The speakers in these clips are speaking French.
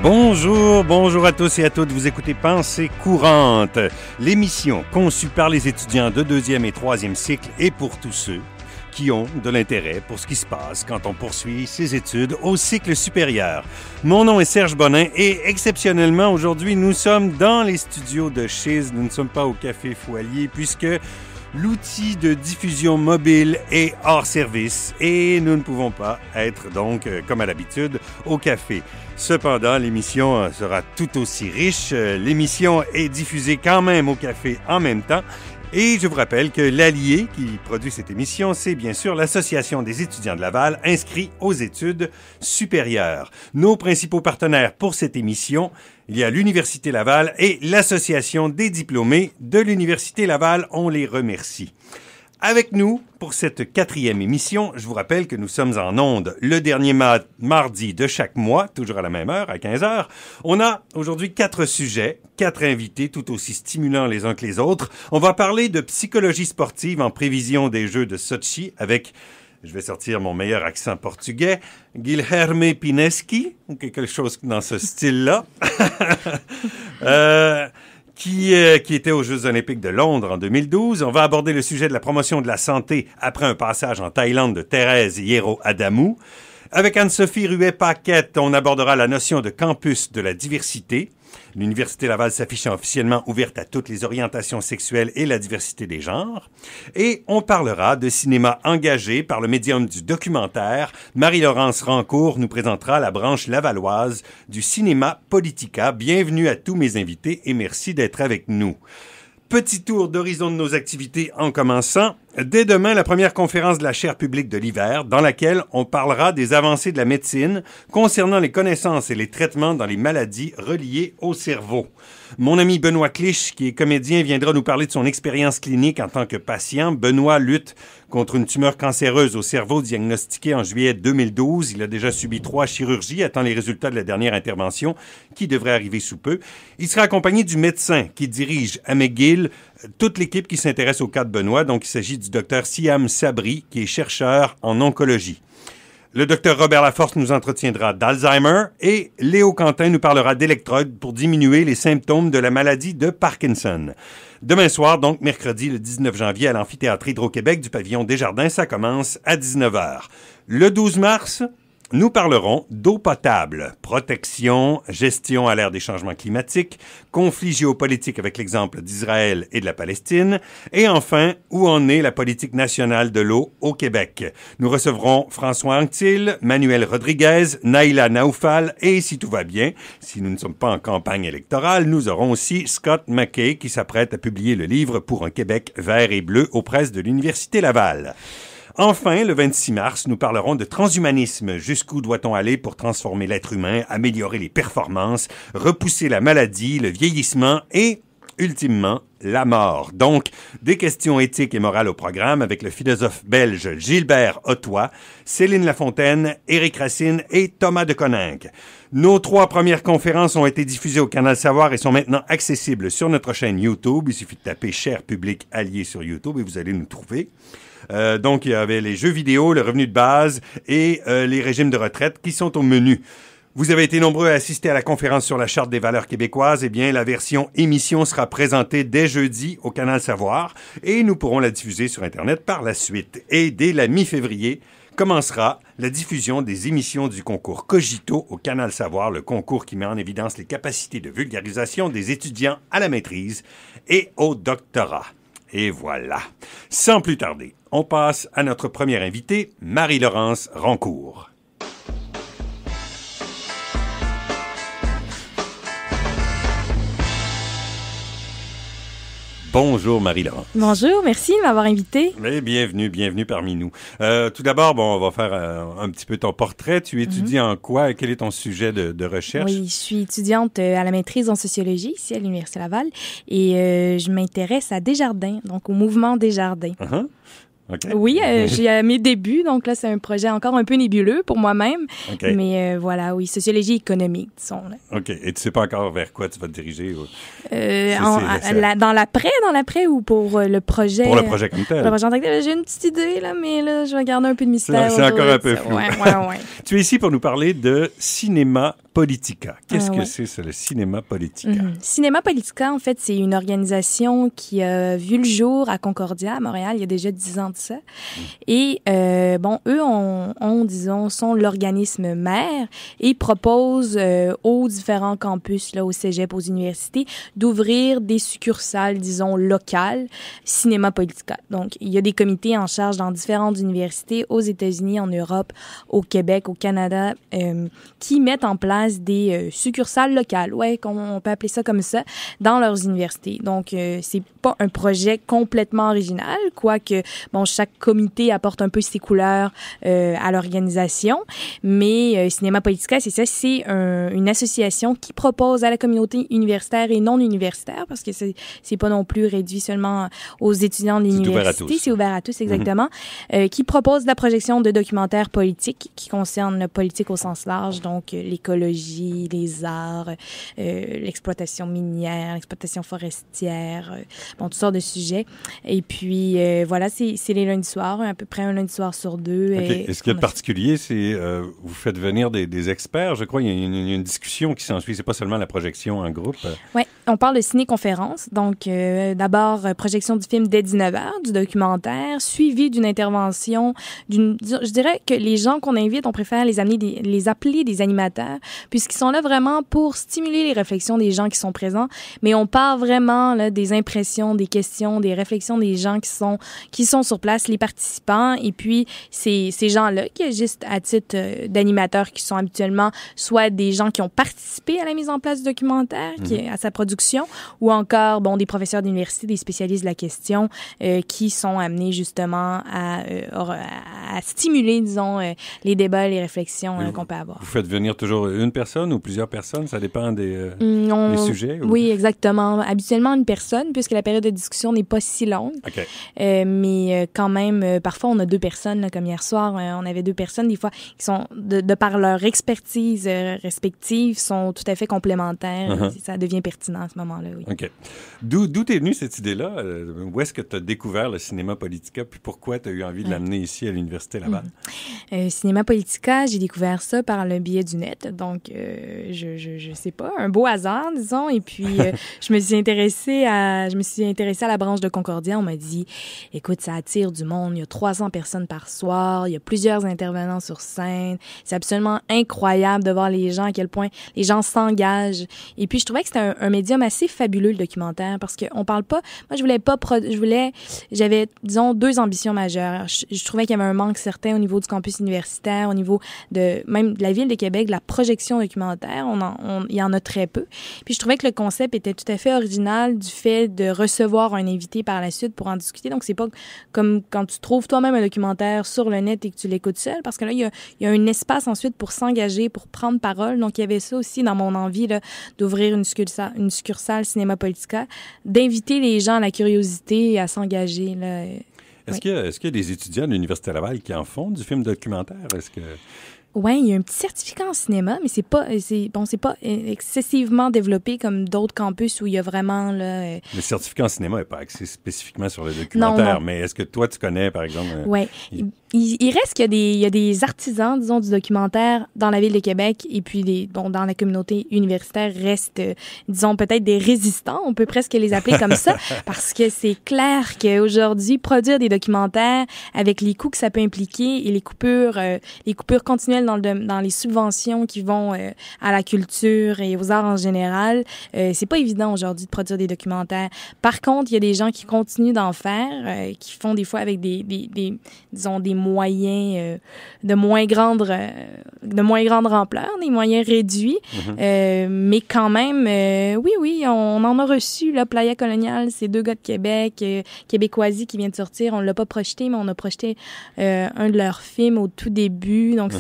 Bonjour à tous et à toutes. Vous écoutez Pensée courante, l'émission conçue par les étudiants de 2e et 3e cycle et pour tous ceux qui ont de l'intérêt pour ce qui se passe quand on poursuit ses études au cycle supérieur. Mon nom est Serge Bonin et exceptionnellement aujourd'hui, nous sommes dans les studios de Chiz. Nous ne sommes pas au Café Foilier puisque l'outil de diffusion mobile est hors service et nous ne pouvons pas être donc, comme à l'habitude, au café. Cependant, l'émission sera tout aussi riche. L'émission est diffusée quand même au café en même temps. Et je vous rappelle que l'allié qui produit cette émission, c'est bien sûr l'Association des étudiants de Laval inscrits aux études supérieures. Nos principaux partenaires pour cette émission, il y a l'Université Laval et l'Association des diplômés de l'Université Laval. On les remercie. Avec nous, pour cette 4e émission, je vous rappelle que nous sommes en ondes le dernier mardi de chaque mois, toujours à la même heure, à 15h. On a aujourd'hui 4 sujets, 4 invités tout aussi stimulants les uns que les autres. On va parler de psychologie sportive en prévision des Jeux de Sochi avec, je vais sortir mon meilleur accent portugais, Guilherme Pineschi, ou quelque chose dans ce style-là. Qui était aux Jeux olympiques de Londres en 2012. On va aborder le sujet de la promotion de la santé après un passage en Thaïlande de Thérèse Hierro Adamou. Avec Anne-Sophie Ruet-Paquette, on abordera la notion de campus de la diversité. L'Université Laval s'affiche officiellement ouverte à toutes les orientations sexuelles et la diversité des genres. Et on parlera de cinéma engagé par le médium du documentaire. Marie-Laurence Rancourt nous présentera la branche lavalloise du cinéma Politica. Bienvenue à tous mes invités et merci d'être avec nous. Petit tour d'horizon de nos activités en commençant. Dès demain, la première conférence de la chaire publique de l'hiver, dans laquelle on parlera des avancées de la médecine concernant les connaissances et les traitements dans les maladies reliées au cerveau. Mon ami Benoît Clich, qui est comédien, viendra nous parler de son expérience clinique en tant que patient. Benoît lutte contre une tumeur cancéreuse au cerveau diagnostiquée en juillet 2012. Il a déjà subi 3 chirurgies, attend les résultats de la dernière intervention qui devrait arriver sous peu. Il sera accompagné du médecin qui dirige à McGill toute l'équipe qui s'intéresse au cas de Benoît. Donc, il s'agit du docteur Siam Sabri, qui est chercheur en oncologie. Le docteur Robert Laforce nous entretiendra d'Alzheimer et Léo Quentin nous parlera d'électrodes pour diminuer les symptômes de la maladie de Parkinson. Demain soir, donc mercredi le 19 janvier, à l'amphithéâtre Hydro-Québec du pavillon Desjardins, ça commence à 19h. Le 12 mars, nous parlerons d'eau potable, protection, gestion à l'ère des changements climatiques, conflits géopolitiques avec l'exemple d'Israël et de la Palestine, et enfin, où en est la politique nationale de l'eau au Québec. Nous recevrons François Anctil, Manuel Rodriguez, Naïla Naoufal, et si tout va bien, si nous ne sommes pas en campagne électorale, nous aurons aussi Scott McKay qui s'apprête à publier le livre Pour un Québec vert et bleu aux presses de l'Université Laval. Enfin, le 26 mars, nous parlerons de transhumanisme. Jusqu'où doit-on aller pour transformer l'être humain, améliorer les performances, repousser la maladie, le vieillissement et, ultimement, la mort. Donc, des questions éthiques et morales au programme avec le philosophe belge Gilbert Ottois, Céline Lafontaine, Éric Racine et Thomas de Coninck. Nos 3 premières conférences ont été diffusées au Canal Savoir et sont maintenant accessibles sur notre chaîne YouTube. Il suffit de taper « Chaire publique alliée » sur YouTube et vous allez nous trouver. Donc, il y avait les jeux vidéo, le revenu de base et les régimes de retraite qui sont au menu. Vous avez été nombreux à assister à la conférence sur la Charte des valeurs québécoises. Eh bien, la version émission sera présentée dès jeudi au Canal Savoir et nous pourrons la diffuser sur Internet par la suite. Et dès la mi-février, commencera la diffusion des émissions du concours Cogito au Canal Savoir, le concours qui met en évidence les capacités de vulgarisation des étudiants à la maîtrise et au doctorat. Et voilà. Sans plus tarder, on passe à notre première invitée, Marie-Laurence Rancourt. Bonjour Marie-Laurence. Bonjour, merci de m'avoir invité. Mais bienvenue parmi nous. Tout d'abord, on va faire un petit peu ton portrait. Tu étudies en quoi? Quel est ton sujet de recherche? Oui, je suis étudiante à la maîtrise en sociologie ici à l'Université Laval et je m'intéresse à Desjardins, donc au mouvement Desjardins. Uh-huh. Okay. Oui, j'ai à mes débuts, donc là, c'est un projet encore un peu nébuleux pour moi-même. Okay. Mais voilà, oui, sociologie économique, disons. Là. OK. Et tu sais pas encore vers quoi tu vas te diriger? Dans l'après ou pour le projet? Pour le projet comme tel. Pour le projet en tant que tel, j'ai une petite idée, là, mais là, je vais garder un peu de mystère. C'est encore un peu flou. Ouais. Tu es ici pour nous parler de cinéma Politica. Qu'est-ce que c'est, le Cinéma Politica? Cinéma Politica, en fait, c'est une organisation qui a vu le jour à Concordia, à Montréal, il y a déjà 10 ans de ça. Et, eux disons, sont l'organisme mère et proposent aux différents campus, là, au cégep, aux universités, d'ouvrir des succursales, disons, locales, Cinéma Politica. Donc, il y a des comités en charge dans différentes universités, aux États-Unis, en Europe, au Québec, au Canada, qui mettent en place des succursales locales, on peut appeler ça comme ça, dans leurs universités. Donc, c'est pas un projet complètement original, quoique, chaque comité apporte un peu ses couleurs à l'organisation, mais Cinéma Politica, c'est ça, c'est une association qui propose à la communauté universitaire et non universitaire, parce que c'est pas non plus réduit seulement aux étudiants de l'université, c'est ouvert à tous, exactement, qui propose la projection de documentaires politiques qui concernent la politique au sens large, donc l'écologie, les arts, l'exploitation minière, l'exploitation forestière, toutes sortes de sujets. Et puis, voilà, c'est les lundis soirs, à peu près un lundi soir sur deux. Okay. Et ce qui est particulier, c'est vous faites venir des experts. Je crois qu'il y a une discussion qui s'ensuit. C'est pas seulement la projection en groupe. Oui, on parle de ciné-conférence. Donc, d'abord, projection du film dès 19h, du documentaire, suivi d'une intervention. Je dirais que les gens qu'on invite, on préfère les appeler des animateurs, puisqu'ils sont là vraiment pour stimuler les réflexions des gens qui sont présents. Mais on parle vraiment là, des impressions, des questions, des réflexions des gens qui sont sur place, les participants. Et puis, ces gens-là qui agissent à titre d'animateurs, qui sont habituellement soit des gens qui ont participé à la mise en place du documentaire, à sa production, ou encore des professeurs d'université, des spécialistes de la question, qui sont amenés justement à stimuler, disons, les débats, les réflexions qu'on peut avoir. Vous faites venir toujours une personne ou plusieurs personnes? Ça dépend des sujets? Ou... Oui, exactement. Habituellement, une personne, puisque la période de discussion n'est pas si longue. Okay. Mais quand même, parfois, on a deux personnes, là, comme hier soir, on avait deux personnes, des fois, qui sont, de par leur expertise respective, sont tout à fait complémentaires. Ça devient pertinent à ce moment-là, oui. OK. D'où est venue cette idée-là? Où est-ce que tu as découvert le Cinéma Politica, puis pourquoi tu as eu envie de l'amener ici à l'Université Laval? Cinéma Politica, j'ai découvert ça par le biais du net. Donc, je sais pas, un beau hasard, disons. Et puis, je me suis intéressée à la branche de Concordia. On m'a dit, écoute, ça attire du monde. Il y a 300 personnes par soir. Il y a plusieurs intervenants sur scène. C'est absolument incroyable de voir les gens, à quel point les gens s'engagent. Et puis, je trouvais que c'était un médium assez fabuleux, le documentaire, parce qu'on parle pas... Moi, j'avais, disons, deux ambitions majeures. Je trouvais qu'il y avait un manque certain au niveau du campus universitaire, au niveau même de la Ville de Québec, de la projection documentaire. Il y en a très peu. Puis, je trouvais que le concept était tout à fait original du fait de recevoir un invité par la suite pour en discuter. Donc, c'est pas comme quand tu trouves toi-même un documentaire sur le net et que tu l'écoutes seul, parce que là, il y a un espace ensuite pour s'engager, pour prendre parole. Donc, il y avait ça aussi dans mon envie là, d'ouvrir une succursale Cinéma Politica, d'inviter les gens à la curiosité et à s'engager. Là. Est-ce qu'il y a des étudiants de l'Université Laval qui en font du film documentaire? Oui, il y a un petit certificat en cinéma, mais c'est pas excessivement développé comme d'autres campus où il y a vraiment... Là, le certificat en cinéma n'est pas axé spécifiquement sur le documentaire, mais est-ce que toi, tu connais, par exemple... Oui. Il reste qu'il y a des artisans, disons, du documentaire dans la Ville de Québec et puis dans la communauté universitaire restent, disons, peut-être des résistants. On peut presque les appeler comme ça parce que c'est clair qu'aujourd'hui, produire des documentaires avec les coûts que ça peut impliquer et les coupures continuelles dans les subventions qui vont à la culture et aux arts en général, c'est pas évident aujourd'hui de produire des documentaires. Par contre, il y a des gens qui continuent d'en faire, qui font des fois avec disons, des moyens de moins grande ampleur, des moyens réduits. Mais quand même, oui, on en a reçu, là, Playa Colonial, c'est deux gars de Québec, Québécoisie qui vient de sortir. On l'a pas projeté, mais on a projeté un de leurs films au tout début. Donc,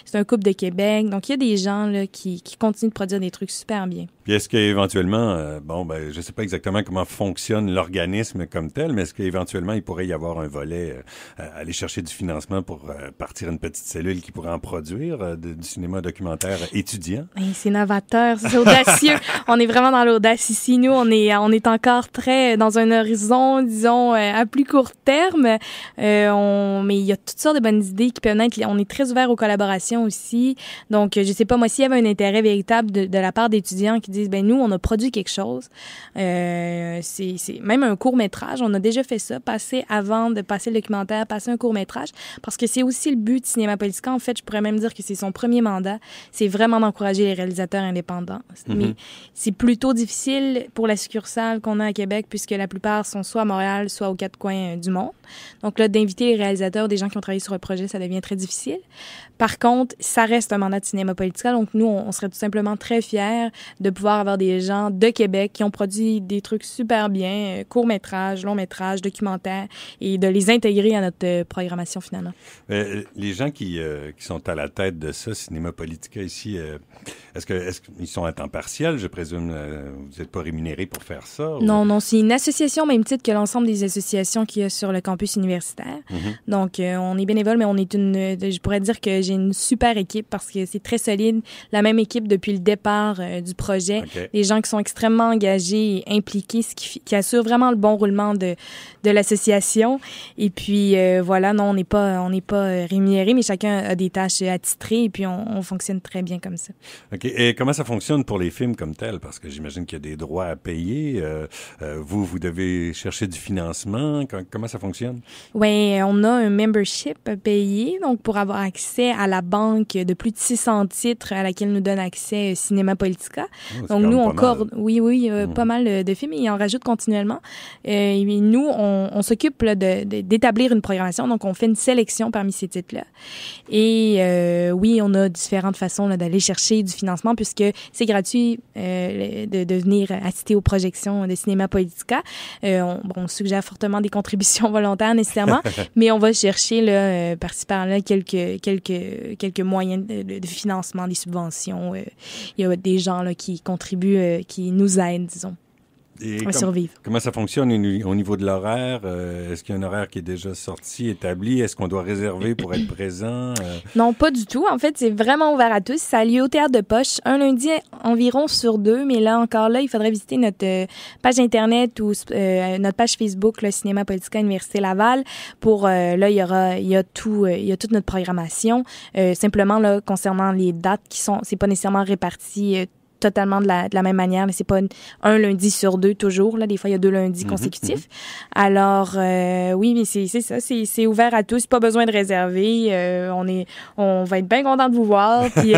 c'est un couple de Québec. Donc, il y a des gens là, qui continuent de produire des trucs super bien. Puis est-ce qu'éventuellement, je ne sais pas exactement comment fonctionne l'organisme comme tel, mais est-ce qu'éventuellement, il pourrait y avoir un volet, aller chercher du financement pour partir une petite cellule qui pourrait en produire du cinéma documentaire étudiant? C'est novateur, c'est audacieux. On est vraiment dans l'audace ici. Nous, on est encore très dans un horizon, disons, à plus court terme. Mais il y a toutes sortes de bonnes idées qui peuvent naître. On est très ouvert aux collaborations collaboration aussi. Donc, je sais pas, moi, s'il y avait un intérêt véritable de la part d'étudiants qui disent, ben nous, on a produit quelque chose. C'est même un court-métrage. On a déjà fait ça, avant de passer le documentaire, passer un court-métrage, parce que c'est aussi le but de Cinéma Politica. En fait, je pourrais même dire que c'est son premier mandat. C'est vraiment d'encourager les réalisateurs indépendants. Mais c'est plutôt difficile pour la succursale qu'on a à Québec, puisque la plupart sont soit à Montréal, soit aux quatre coins du monde. Donc là, d'inviter les réalisateurs, des gens qui ont travaillé sur le projet, ça devient très difficile. Par contre, ça reste un mandat de Cinéma Politica. Donc nous, on serait tout simplement très fiers de pouvoir avoir des gens de Québec qui ont produit des trucs super bien, courts-métrages, longs-métrages, documentaires, et de les intégrer à notre programmation finalement. Les gens qui sont à la tête de ça, Cinéma Politica ici, est-ce qu'ils sont à temps partiel? Je présume vous n'êtes pas rémunérés pour faire ça? Ou... Non, c'est une association au même titre que l'ensemble des associations qu'il y a sur le campus universitaire. Donc, on est bénévole, mais on est je pourrais dire que j'ai une super équipe parce que c'est très solide. La même équipe depuis le départ du projet. Okay. Des gens qui sont extrêmement engagés et impliqués, ce qui assure vraiment le bon roulement de l'association. Et puis, voilà, non, on n'est pas rémunérés, mais chacun a des tâches attitrées et puis on fonctionne très bien comme ça. OK. Et comment ça fonctionne pour les films comme tels? Parce que j'imagine qu'il y a des droits à payer. Vous devez chercher du financement. Comment ça fonctionne? Oui, on a un membership à payer, donc pour avoir accès à la banque de plus de 600 titres à laquelle nous donne accès Cinéma Politica. Donc nous, on pas mal de films et on rajoute continuellement. Et nous, on s'occupe là, d'établir une programmation, donc on fait une sélection parmi ces titres-là. Et oui, on a différentes façons là, d'aller chercher du financement puisque c'est gratuit de venir assister aux projections de Cinéma Politica. On suggère fortement des contributions volontaires nécessairement, mais on va chercher là, par-ci par-là quelques moyens de financement, des subventions. Il y a des gens là, qui contribuent, qui nous aident, disons. À survivre. Comment ça fonctionne au niveau de l'horaire? Est-ce qu'il y a un horaire qui est déjà sorti, établi? Est-ce qu'on doit réserver pour être présent? Non, pas du tout. En fait, c'est vraiment ouvert à tous. Ça a lieu au Théâtre de Poche, un lundi environ sur 2. Mais là, encore là, il faudrait visiter notre page Internet ou notre page Facebook, le Cinéma Politica Université Laval. Pour là, il y a toute notre programmation. Simplement, là, concernant les dates c'est pas nécessairement réparti totalement de la même manière. C'est pas un lundi sur 2 toujours. Là. Des fois, il y a 2 lundis consécutifs. Alors, oui, mais c'est ça. C'est ouvert à tous. Pas besoin de réserver. On va être bien content de vous voir. Puis,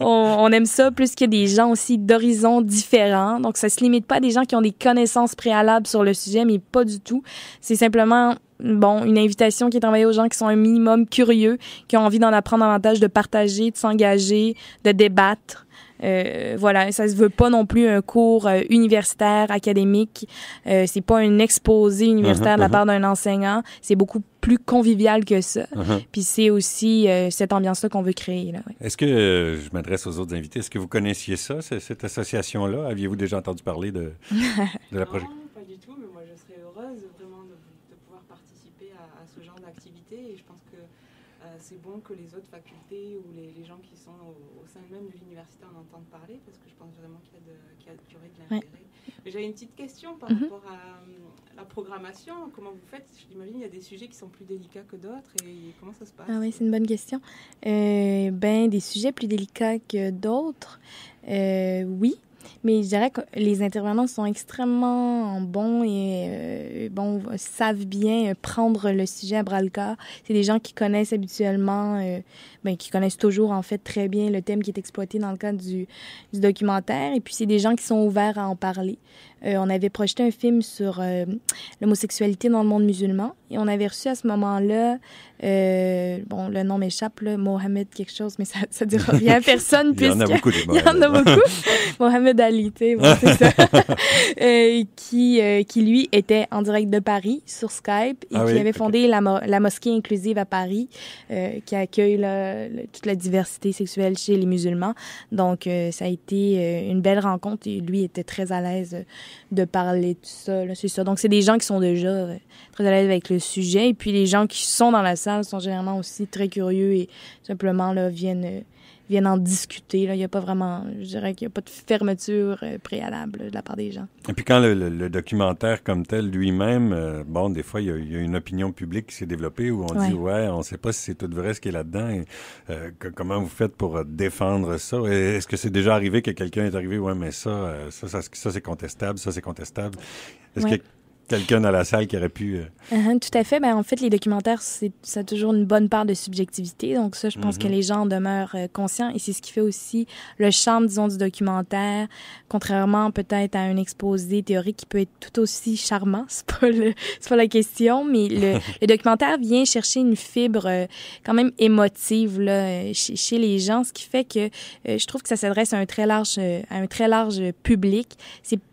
on aime ça plus qu'il y a des gens aussi d'horizons différents. Donc, ça se limite pas à des gens qui ont des connaissances préalables sur le sujet, mais pas du tout. C'est simplement... une invitation qui est envoyée aux gens qui sont un minimum curieux, qui ont envie d'en apprendre davantage, de partager, de s'engager, de débattre. Voilà, ça se veut pas non plus un cours universitaire, académique. C'est pas un exposé universitaire de la part d'un enseignant. C'est beaucoup plus convivial que ça. Puis c'est aussi cette ambiance-là qu'on veut créer. Là, ouais. Est-ce que, je m'adresse aux autres invités, est-ce que vous connaissiez ça, cette association-là? Aviez-vous déjà entendu parler de la projet? Non, pas du tout, mais moi je serais heureuse vraiment de pouvoir participer à ce genre d'activité et je pense que c'est bon que les autres facultés ou les gens qui sont au sein même de l'université en entendent parler parce que je pense vraiment qu'il y aurait de l'intérêt. Ouais. Mais j'avais une petite question par rapport à la programmation. Comment vous faites? J'imagine qu'il y a des sujets qui sont plus délicats que d'autres et comment ça se passe? Ah oui, c'est une bonne question. Des sujets plus délicats que d'autres, oui. Mais je dirais que les intervenants sont extrêmement bons et savent bien prendre le sujet à bras-le-corps. C'est des gens qui connaissent habituellement, qui connaissent toujours en fait très bien le thème qui est exploité dans le cadre du documentaire. Et puis c'est des gens qui sont ouverts à en parler. On avait projeté un film sur l'homosexualité dans le monde musulman et on avait reçu à ce moment-là, le nom m'échappe, là, Mohamed quelque chose, mais ça ne dira rien à personne. Il y en a beaucoup. Il y en a beaucoup. Mohamed Ali, c'est ça. Qui, lui, était en direct de Paris sur Skype et qui avait fondé la mosquée inclusive à Paris qui accueille toute la diversité sexuelle chez les musulmans. Donc, ça a été une belle rencontre et lui était très à l'aise de parler de ça. Là, c'est ça. Donc, c'est des gens qui sont déjà très à l'aise avec le sujet. Et puis, les gens qui sont dans la salle sont généralement aussi très curieux et simplement là, viennent viennent en discuter. Là. Il n'y a pas vraiment, je dirais qu'il n'y a pas de fermeture préalable de la part des gens. Et puis quand le documentaire comme tel lui-même, bon, des fois, il y a une opinion publique qui s'est développée où on dit, on ne sait pas si c'est tout vrai ce qui est là-dedans. Et, comment vous faites pour défendre ça? Est-ce que c'est déjà arrivé que quelqu'un est arrivé, mais ça c'est contestable, ça c'est contestable? Est-ce que quelqu'un dans la salle qui aurait pu... Tout à fait. En fait, les documentaires, ça a toujours une bonne part de subjectivité. Donc ça, je pense que les gens en demeurent conscients. Et c'est ce qui fait aussi le charme, disons, du documentaire, contrairement peut-être à un exposé théorique qui peut être tout aussi charmant. C'est pas la question, mais le documentaire vient chercher une fibre quand même émotive là, chez les gens, ce qui fait que je trouve que ça s'adresse à un très large public.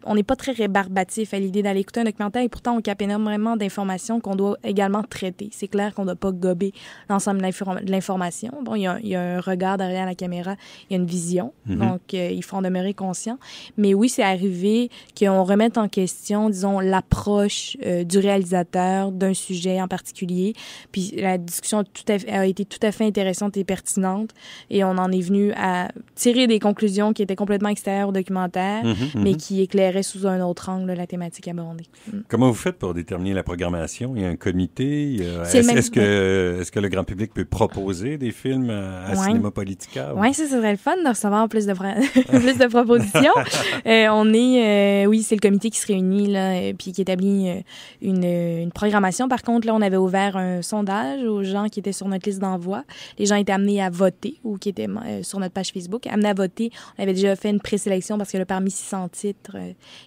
On n'est pas très rébarbatif à l'idée d'aller écouter un documentaire. Et pourtant, on capte énormément d'informations qu'on doit également traiter. C'est clair qu'on ne doit pas gober l'ensemble de l'information. Bon, il y a un regard derrière la caméra, il y a une vision, donc il faut en demeurer conscient. Mais oui, c'est arrivé qu'on remette en question, disons, l'approche du réalisateur d'un sujet en particulier. Puis la discussion a été tout à fait intéressante et pertinente. Et on en est venu à tirer des conclusions qui étaient complètement extérieures au documentaire, mais qui éclairaient sous un autre angle la thématique abordée. Comment vous faites pour déterminer la programmation? Il y a un comité? Est-ce que le grand public peut proposer des films à Cinéma Politica? Oui, ça serait le fun de recevoir plus de propositions. Oui, c'est le comité qui se réunit là, puis qui établit une programmation. Par contre, là, on avait ouvert un sondage aux gens qui étaient sur notre liste d'envoi. Les gens étaient amenés à voter ou qui étaient sur notre page Facebook, amenés à voter. On avait déjà fait une présélection parce que là, parmi 600 titres,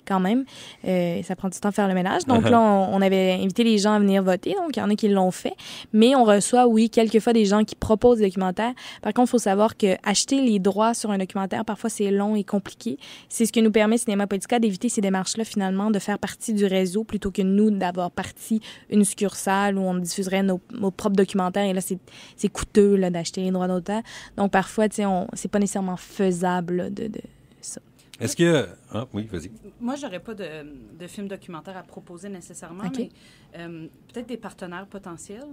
quand même, ça prend du temps à faire le ménage. Donc là, on avait invité les gens à venir voter. Donc, il y en a qui l'ont fait. Mais on reçoit, oui, quelquefois des gens qui proposent des documentaires. Par contre, il faut savoir qu'acheter les droits sur un documentaire, parfois, c'est long et compliqué. C'est ce que nous permet Cinéma Politica d'éviter ces démarches-là, finalement, de faire partie du réseau plutôt que nous d'avoir partie une succursale où on diffuserait nos propres documentaires. Et là, c'est coûteux là, d'acheter les droits d'auteur. Donc, parfois, tu sais, c'est pas nécessairement faisable là, de ça. Est-ce que... Ah, oui, vas-y. Moi, j'aurais pas de film documentaire à proposer nécessairement, mais peut-être des partenaires potentiels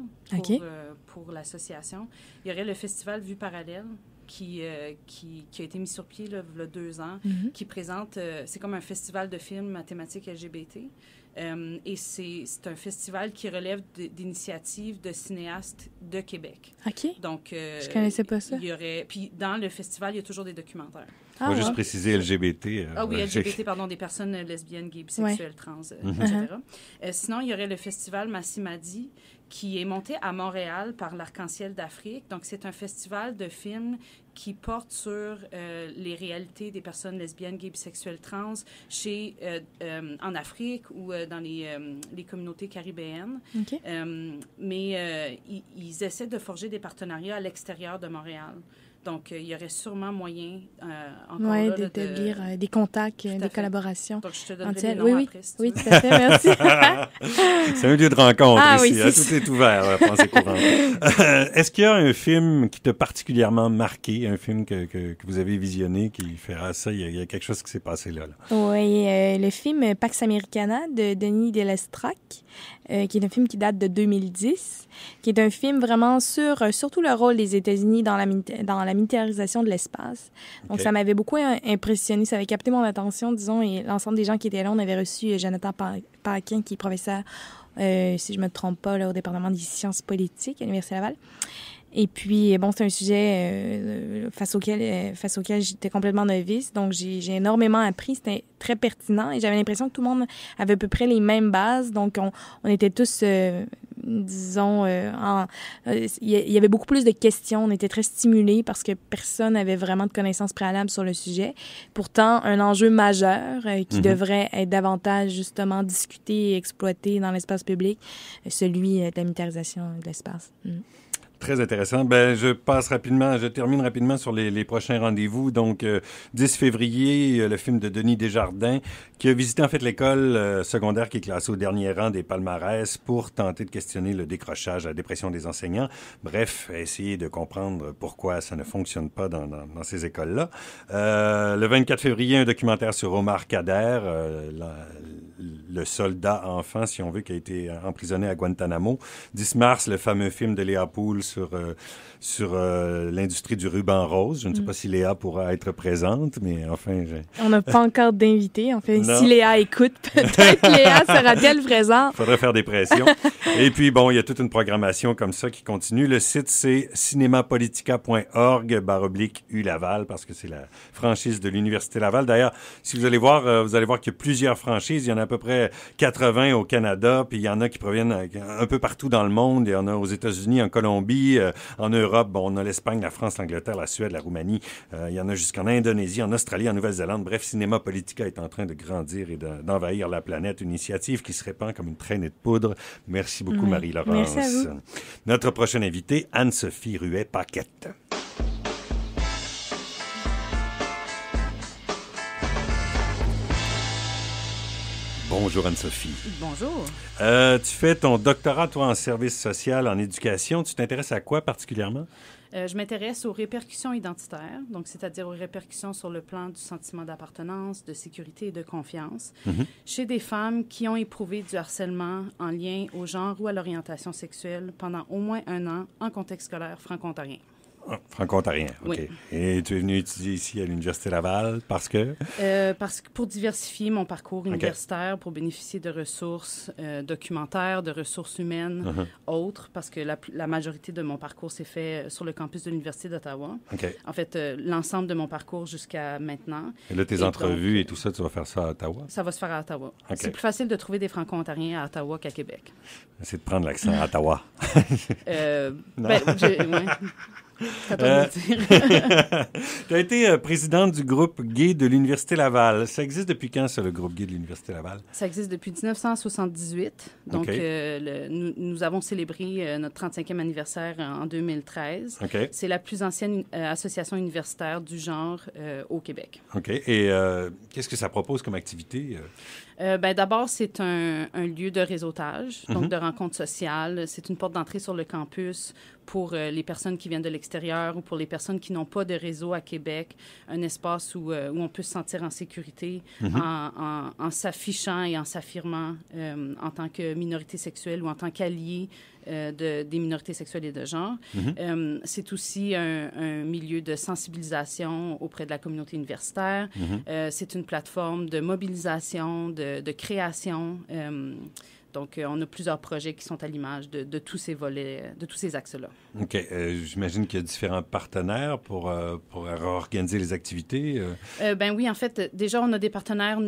pour l'association. Il y aurait le festival Vue Parallèle qui a été mis sur pied là, il y a 2 ans, qui présente... c'est comme un festival de films à thématique LGBT. Et c'est un festival qui relève d'initiatives de cinéastes de Québec. OK. Donc, je connaissais pas ça. Puis dans le festival, il y a toujours des documentaires. On va juste préciser LGBT. LGBT, pardon, des personnes lesbiennes, gays, bisexuelles, trans, etc. Sinon, il y aurait le festival Massimadi qui est monté à Montréal par l'Arc-en-Ciel d'Afrique. Donc, c'est un festival de films qui porte sur les réalités des personnes lesbiennes, gays, bisexuelles, trans en Afrique ou dans les communautés caribéennes. Okay. Mais ils essaient de forger des partenariats à l'extérieur de Montréal. Donc, il y aurait sûrement moyen encore d'établir des contacts, des collaborations. Donc, je te donnerai des noms après. Oui, tout à fait, merci. C'est un lieu de rencontre ici. Oui, tout est ouvert, pensée courante. Est-ce qu'il y a un film qui t'a particulièrement marqué, un film que vous avez visionné qui fait ça, il y a quelque chose qui s'est passé là? Oui, le film Pax Americana de Denis Delestrac, qui est un film qui date de 2010, qui est un film vraiment sur surtout le rôle des États-Unis dans la militarisation de l'espace. Donc, ça m'avait beaucoup impressionné, ça avait capté mon attention, disons, et l'ensemble des gens qui étaient là, on avait reçu Jonathan Paquin, qui est professeur, si je ne me trompe pas, là, au département des sciences politiques à l'Université Laval. Et puis, bon, c'est un sujet face auquel j'étais complètement novice. Donc, j'ai énormément appris. C'était très pertinent et j'avais l'impression que tout le monde avait à peu près les mêmes bases. Donc, on était tous, disons, il y avait beaucoup plus de questions. On était très stimulés parce que personne n'avait vraiment de connaissances préalables sur le sujet. Pourtant, un enjeu majeur qui devrait être davantage, justement, discuté et exploité dans l'espace public, celui de la militarisation de l'espace. Très intéressant. Je termine rapidement sur les prochains rendez-vous. Donc, 10 février, le film de Denis Desjardins, qui a visité en fait l'école secondaire qui est classée au dernier rang des palmarès pour tenter de questionner le décrochage, la dépression des enseignants. Bref, essayer de comprendre pourquoi ça ne fonctionne pas dans ces écoles-là. Le 24 février, un documentaire sur Omar Kader, le soldat enfant, si on veut, qui a été emprisonné à Guantanamo. 10 mars, le fameux film de Léa Poul sur l'industrie du ruban rose. Je ne sais pas si Léa pourra être présente, mais enfin... On n'a pas encore d'invité. En fait, si Léa écoute, peut-être Léa sera-t-elle présente. Il faudrait faire des pressions. Et puis, bon, il y a toute une programmation comme ça qui continue. Le site, c'est cinémapolitica.org/U Laval, parce que c'est la franchise de l'Université Laval. D'ailleurs, si vous allez voir qu'il y a plusieurs franchises. Il y en a à peu près 80 au Canada, puis il y en a qui proviennent un peu partout dans le monde. Il y en a aux États-Unis, en Colombie, en Europe. Bon, on a l'Espagne, la France, l'Angleterre, la Suède, la Roumanie. Il y en a jusqu'en Indonésie, en Australie, en Nouvelle-Zélande. Bref, Cinéma Politica est en train de grandir et d'envahir la planète. Une initiative qui se répand comme une traînée de poudre. Merci beaucoup, Marie-Laurence. Merci à vous. Notre prochaine invitée, Anne-Sophie Ruet-Paquette. Bonjour Anne-Sophie. Bonjour. Tu fais ton doctorat, toi, en service social, en éducation. Tu t'intéresses à quoi particulièrement? Je m'intéresse aux répercussions identitaires, donc c'est-à-dire aux répercussions sur le plan du sentiment d'appartenance, de sécurité et de confiance, chez des femmes qui ont éprouvé du harcèlement en lien au genre ou à l'orientation sexuelle pendant au moins 1 an en contexte scolaire franco-ontarien. Franco-ontarien, OK. Oui. Et tu es venu étudier ici à l'Université Laval parce que? Parce que pour diversifier mon parcours universitaire, pour bénéficier de ressources documentaires, de ressources humaines, autres, parce que la majorité de mon parcours s'est fait sur le campus de l'Université d'Ottawa. En fait, l'ensemble de mon parcours jusqu'à maintenant. Et là, tes entrevues et tout ça, tu vas faire ça à Ottawa? Ça va se faire à Ottawa. C'est plus facile de trouver des Franco-ontariens à Ottawa qu'à Québec. C'est de prendre l'accent à Ottawa. Tu as été présidente du groupe gay de l'Université Laval. Ça existe depuis quand, ça, le groupe gay de l'Université Laval? Ça existe depuis 1978. Donc, nous avons célébré notre 35e anniversaire en 2013. C'est la plus ancienne association universitaire du genre au Québec. OK. Et qu'est-ce que ça propose comme activité? D'abord, c'est un lieu de réseautage, donc de rencontres sociales. C'est une porte d'entrée sur le campus pour les personnes qui viennent de l'extérieur ou pour les personnes qui n'ont pas de réseau à Québec, un espace où on peut se sentir en sécurité en s'affichant et en s'affirmant en tant que minorité sexuelle ou en tant qu'allié des minorités sexuelles et de genre. C'est aussi un milieu de sensibilisation auprès de la communauté universitaire. C'est une plateforme de mobilisation, de création. Donc, on a plusieurs projets qui sont à l'image de tous ces volets, de tous ces axes-là. OK. J'imagine qu'il y a différents partenaires pour organiser les activités. Oui, en fait, déjà, on a des partenaires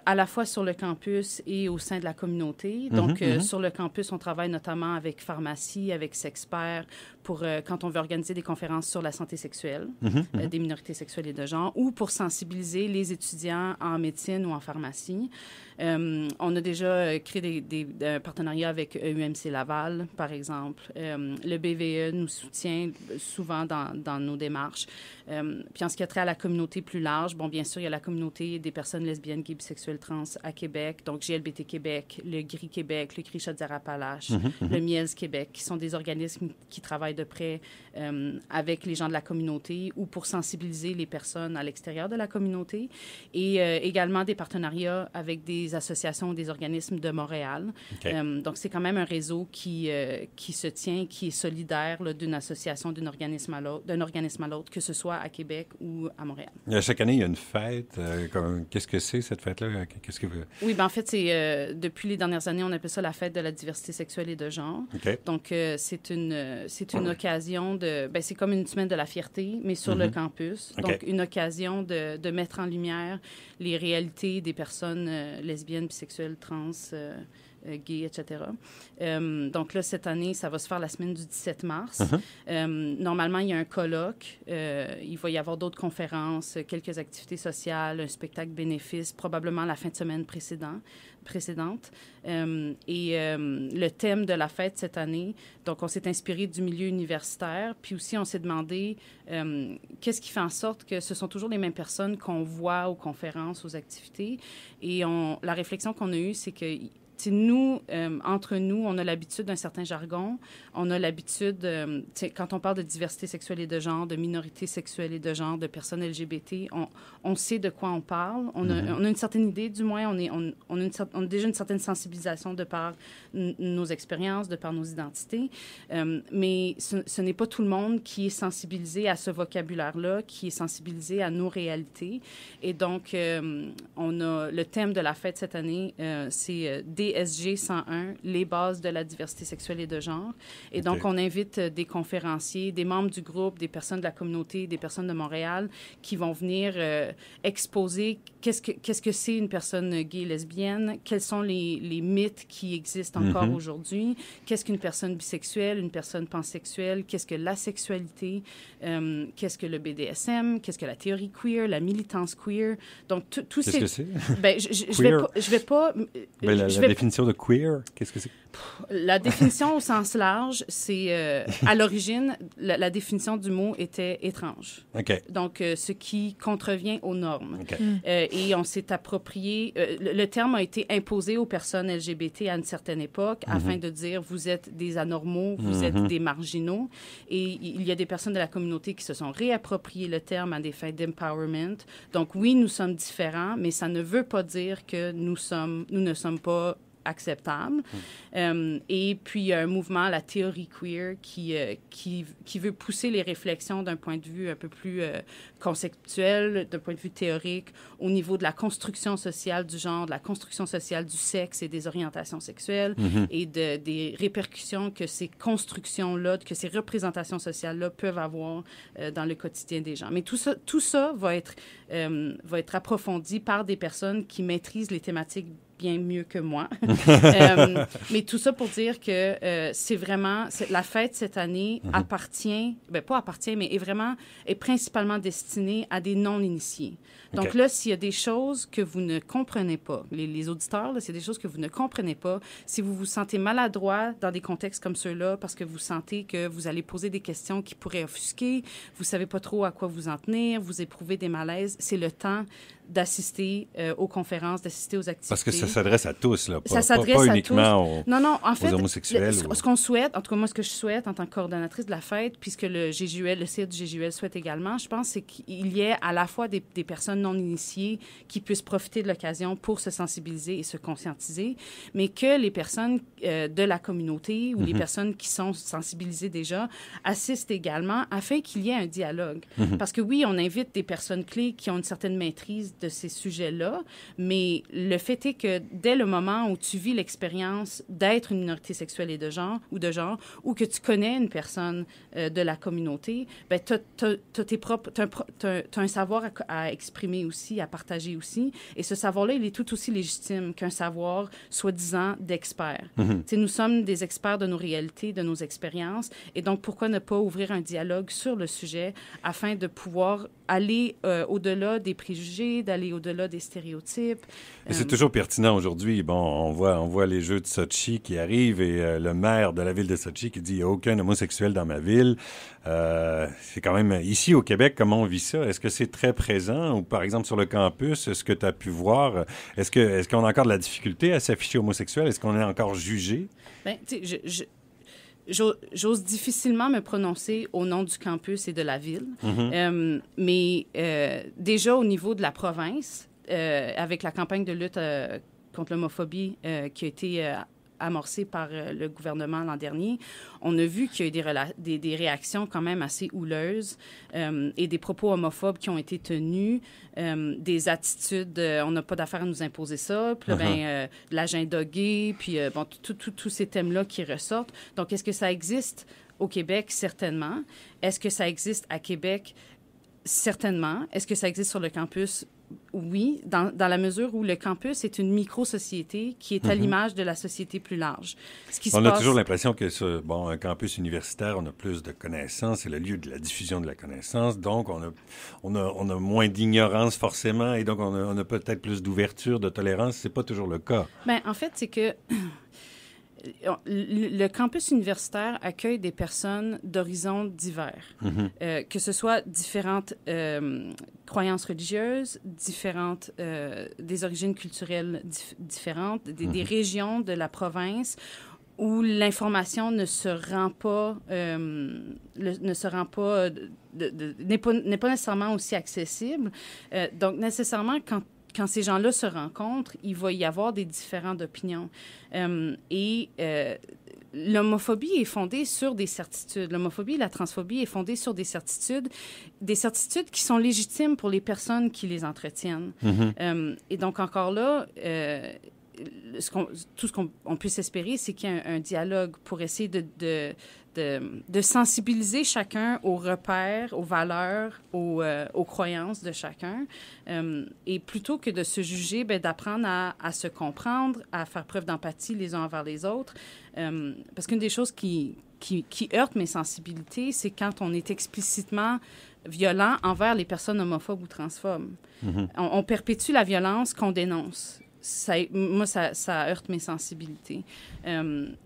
à la fois sur le campus et au sein de la communauté. Donc, sur le campus, on travaille notamment avec Pharmacie, avec Sexpert, pour quand on veut organiser des conférences sur la santé sexuelle des minorités sexuelles et de genre, ou pour sensibiliser les étudiants en médecine ou en pharmacie. On a déjà créé des partenariats avec UMC Laval, par exemple. Le BVE nous soutient souvent dans nos démarches. Puis en ce qui a trait à la communauté plus large, bon, bien sûr, il y a la communauté des personnes lesbiennes, gays, bisexuelles, trans à Québec, donc GLBT Québec, le GRI Québec, le GRI Chaudière-Appalaches, le MIELS Québec, qui sont des organismes qui travaillent de près avec les gens de la communauté ou pour sensibiliser les personnes à l'extérieur de la communauté. Et également des partenariats avec des associations ou des organismes de Montréal. Donc, c'est quand même un réseau qui se tient, qui est solidaire là, d'une association, d'un organisme à l'autre, que ce soit à Québec ou à Montréal. Chaque année, il y a une fête. Qu'est-ce que c'est, cette fête-là? Oui, en fait, c'est depuis les dernières années, on appelle ça la fête de la diversité sexuelle et de genre. Donc, c'est une occasion de... c'est comme une semaine de la fierté, mais sur le campus. Donc, une occasion de mettre en lumière les réalités des personnes lesbiennes, bisexuelles, trans, gays, etc. Donc là, cette année, ça va se faire la semaine du 17 mars. Normalement, il y a un colloque. Il va y avoir d'autres conférences, quelques activités sociales, un spectacle bénéfice, probablement la fin de semaine précédente. Le thème de la fête cette année, donc on s'est inspiré du milieu universitaire, puis aussi on s'est demandé qu'est-ce qui fait en sorte que ce sont toujours les mêmes personnes qu'on voit aux conférences, aux activités. Et la réflexion qu'on a eue, c'est que nous, entre nous, on a l'habitude d'un certain jargon. On a l'habitude, quand on parle de diversité sexuelle et de genre, de minorité sexuelle et de genre, de personnes LGBT, on sait de quoi on parle. On a une certaine idée, du moins. On a déjà une certaine sensibilisation de par nos expériences, de par nos identités. Mais ce n'est pas tout le monde qui est sensibilisé à ce vocabulaire-là, qui est sensibilisé à nos réalités. Et donc, on a le thème de la fête cette année, c'est DSG 101, les bases de la diversité sexuelle et de genre. Et donc, on invite des conférenciers, des membres du groupe, des personnes de la communauté, des personnes de Montréal qui vont venir exposer qu'est-ce que c'est une personne gay, lesbienne, quels sont les mythes qui existent encore aujourd'hui, qu'est-ce qu'une personne bisexuelle, une personne pansexuelle, qu'est-ce que la sexualité, qu'est-ce que le BDSM, qu'est-ce que la théorie queer, la militance queer. Donc, tout qu'est-ce que c'est? Ben, je vais pas... La définition de queer, qu'est-ce que c'est? La définition au sens large, c'est... à l'origine, la définition du mot était étrange. OK. Donc, ce qui contrevient aux normes. OK. Et on s'est approprié... le terme a été imposé aux personnes LGBT à une certaine époque afin de dire, vous êtes des anormaux, vous êtes des marginaux. Et il y a des personnes de la communauté qui se sont réappropriées le terme à des fins d'empowerment. Donc, oui, nous sommes différents, mais ça ne veut pas dire que nous ne sommes pas acceptable. Et puis, il y a un mouvement, la théorie queer, qui veut pousser les réflexions d'un point de vue un peu plus conceptuel, d'un point de vue théorique, au niveau de la construction sociale du genre, de la construction sociale du sexe et des orientations sexuelles et des répercussions que ces constructions-là, que ces représentations sociales-là peuvent avoir dans le quotidien des gens. Mais tout ça va être approfondi par des personnes qui maîtrisent les thématiques bien mieux que moi. Mais tout ça pour dire que c'est vraiment... la fête cette année appartient... Ben, pas appartient, mais est principalement destinée à des non-initiés. Donc là, s'il y a des choses que vous ne comprenez pas, les auditeurs, là, s'il y a des choses que vous ne comprenez pas, si vous vous sentez maladroit dans des contextes comme ceux-là, parce que vous sentez que vous allez poser des questions qui pourraient offusquer, vous savez pas trop à quoi vous en tenir, vous éprouvez des malaises, c'est le temps d'assister aux conférences, d'assister aux activités. Parce que ça s'adresse à tous, là, ça s'adresse pas à uniquement tous. En fait, aux homosexuels. Ce qu'on souhaite, en tout cas moi, ce que je souhaite en tant que coordonnatrice de la fête, puisque le CIE du GJUL souhaite également, je pense, c'est qu'il y ait à la fois des personnes non initiées qui puissent profiter de l'occasion pour se sensibiliser et se conscientiser, mais que les personnes de la communauté ou les personnes qui sont sensibilisées déjà assistent également afin qu'il y ait un dialogue. Parce que oui, on invite des personnes clés qui ont une certaine maîtrise de ces sujets-là, mais le fait est que dès le moment où tu vis l'expérience d'être une minorité sexuelle et de genre, ou que tu connais une personne de la communauté, ben t'as un savoir à exprimer aussi, à partager aussi, et ce savoir-là, il est tout aussi légitime qu'un savoir soi-disant d'experts. Nous sommes des experts de nos réalités, de nos expériences, et donc pourquoi ne pas ouvrir un dialogue sur le sujet afin de pouvoir aller au-delà des préjugés, d'aller au-delà des stéréotypes. C'est toujours pertinent aujourd'hui. Bon, on voit les Jeux de Sochi qui arrivent et le maire de la ville de Sochi qui dit « Il n'y a aucun homosexuel dans ma ville ». C'est quand même... Ici, au Québec, comment on vit ça? Est-ce que c'est très présent? Ou par exemple, sur le campus, ce que tu as pu voir, est-ce qu'on a encore de la difficulté à s'afficher homosexuel? Est-ce qu'on est encore jugé? Bien, tu sais, j'ose difficilement me prononcer au nom du campus et de la ville. Mais déjà, au niveau de la province, avec la campagne de lutte contre l'homophobie qui a été amorcée par le gouvernement l'an dernier, on a vu qu'il y a eu des réactions quand même assez houleuses et des propos homophobes qui ont été tenus, des attitudes, on n'a pas d'affaire à nous imposer ça, puis l'agenda gay, puis tous ces thèmes-là qui ressortent. Donc, est-ce que ça existe au Québec? Certainement. Est-ce que ça existe à Québec? Certainement. Est-ce que ça existe sur le campus? Oui, dans la mesure où le campus est une micro-société qui est à l'image de la société plus large. On a toujours l'impression que un campus universitaire, on a plus de connaissances, c'est le lieu de la diffusion de la connaissance, donc on a moins d'ignorance forcément, et donc on a peut-être plus d'ouverture, de tolérance. C'est pas toujours le cas. Bien, en fait, c'est que le campus universitaire accueille des personnes d'horizons divers, que ce soit différentes croyances religieuses, différentes, des origines culturelles différentes, des régions de la province où l'information ne se rend pas, n'est pas nécessairement aussi accessible. Donc, nécessairement, quand ces gens-là se rencontrent, il va y avoir des différends d'opinion. L'homophobie est fondée sur des certitudes. L'homophobie et la transphobie est fondée sur des certitudes qui sont légitimes pour les personnes qui les entretiennent. Et donc, encore là, tout ce qu'on puisse espérer, c'est qu'il y ait un dialogue pour essayer de sensibiliser chacun aux repères, aux valeurs, aux croyances de chacun. Et plutôt que de se juger, d'apprendre à se comprendre, à faire preuve d'empathie les uns envers les autres. Parce qu'une des choses qui heurte mes sensibilités, c'est quand on est explicitement violent envers les personnes homophobes ou transphobes. On perpétue la violence qu'on dénonce. Ça heurte mes sensibilités.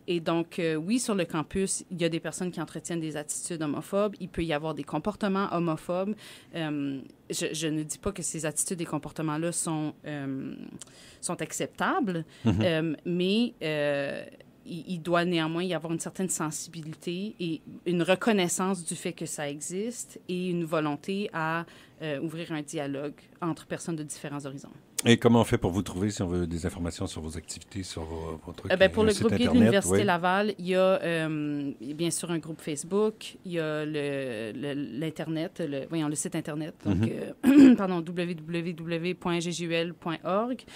Et donc, oui, sur le campus, il y a des personnes qui entretiennent des attitudes homophobes. Il peut y avoir des comportements homophobes. Je ne dis pas que ces attitudes et comportements-là sont acceptables, mais il doit néanmoins y avoir une certaine sensibilité et une reconnaissance du fait que ça existe et une volonté à ouvrir un dialogue entre personnes de différents horizons. Et comment on fait pour vous trouver si on veut des informations sur vos activités, sur votre pour le groupe Internet, de l'Université Laval, il y a bien sûr un groupe Facebook, il y a l'Internet, le site Internet, donc www.ggul.org.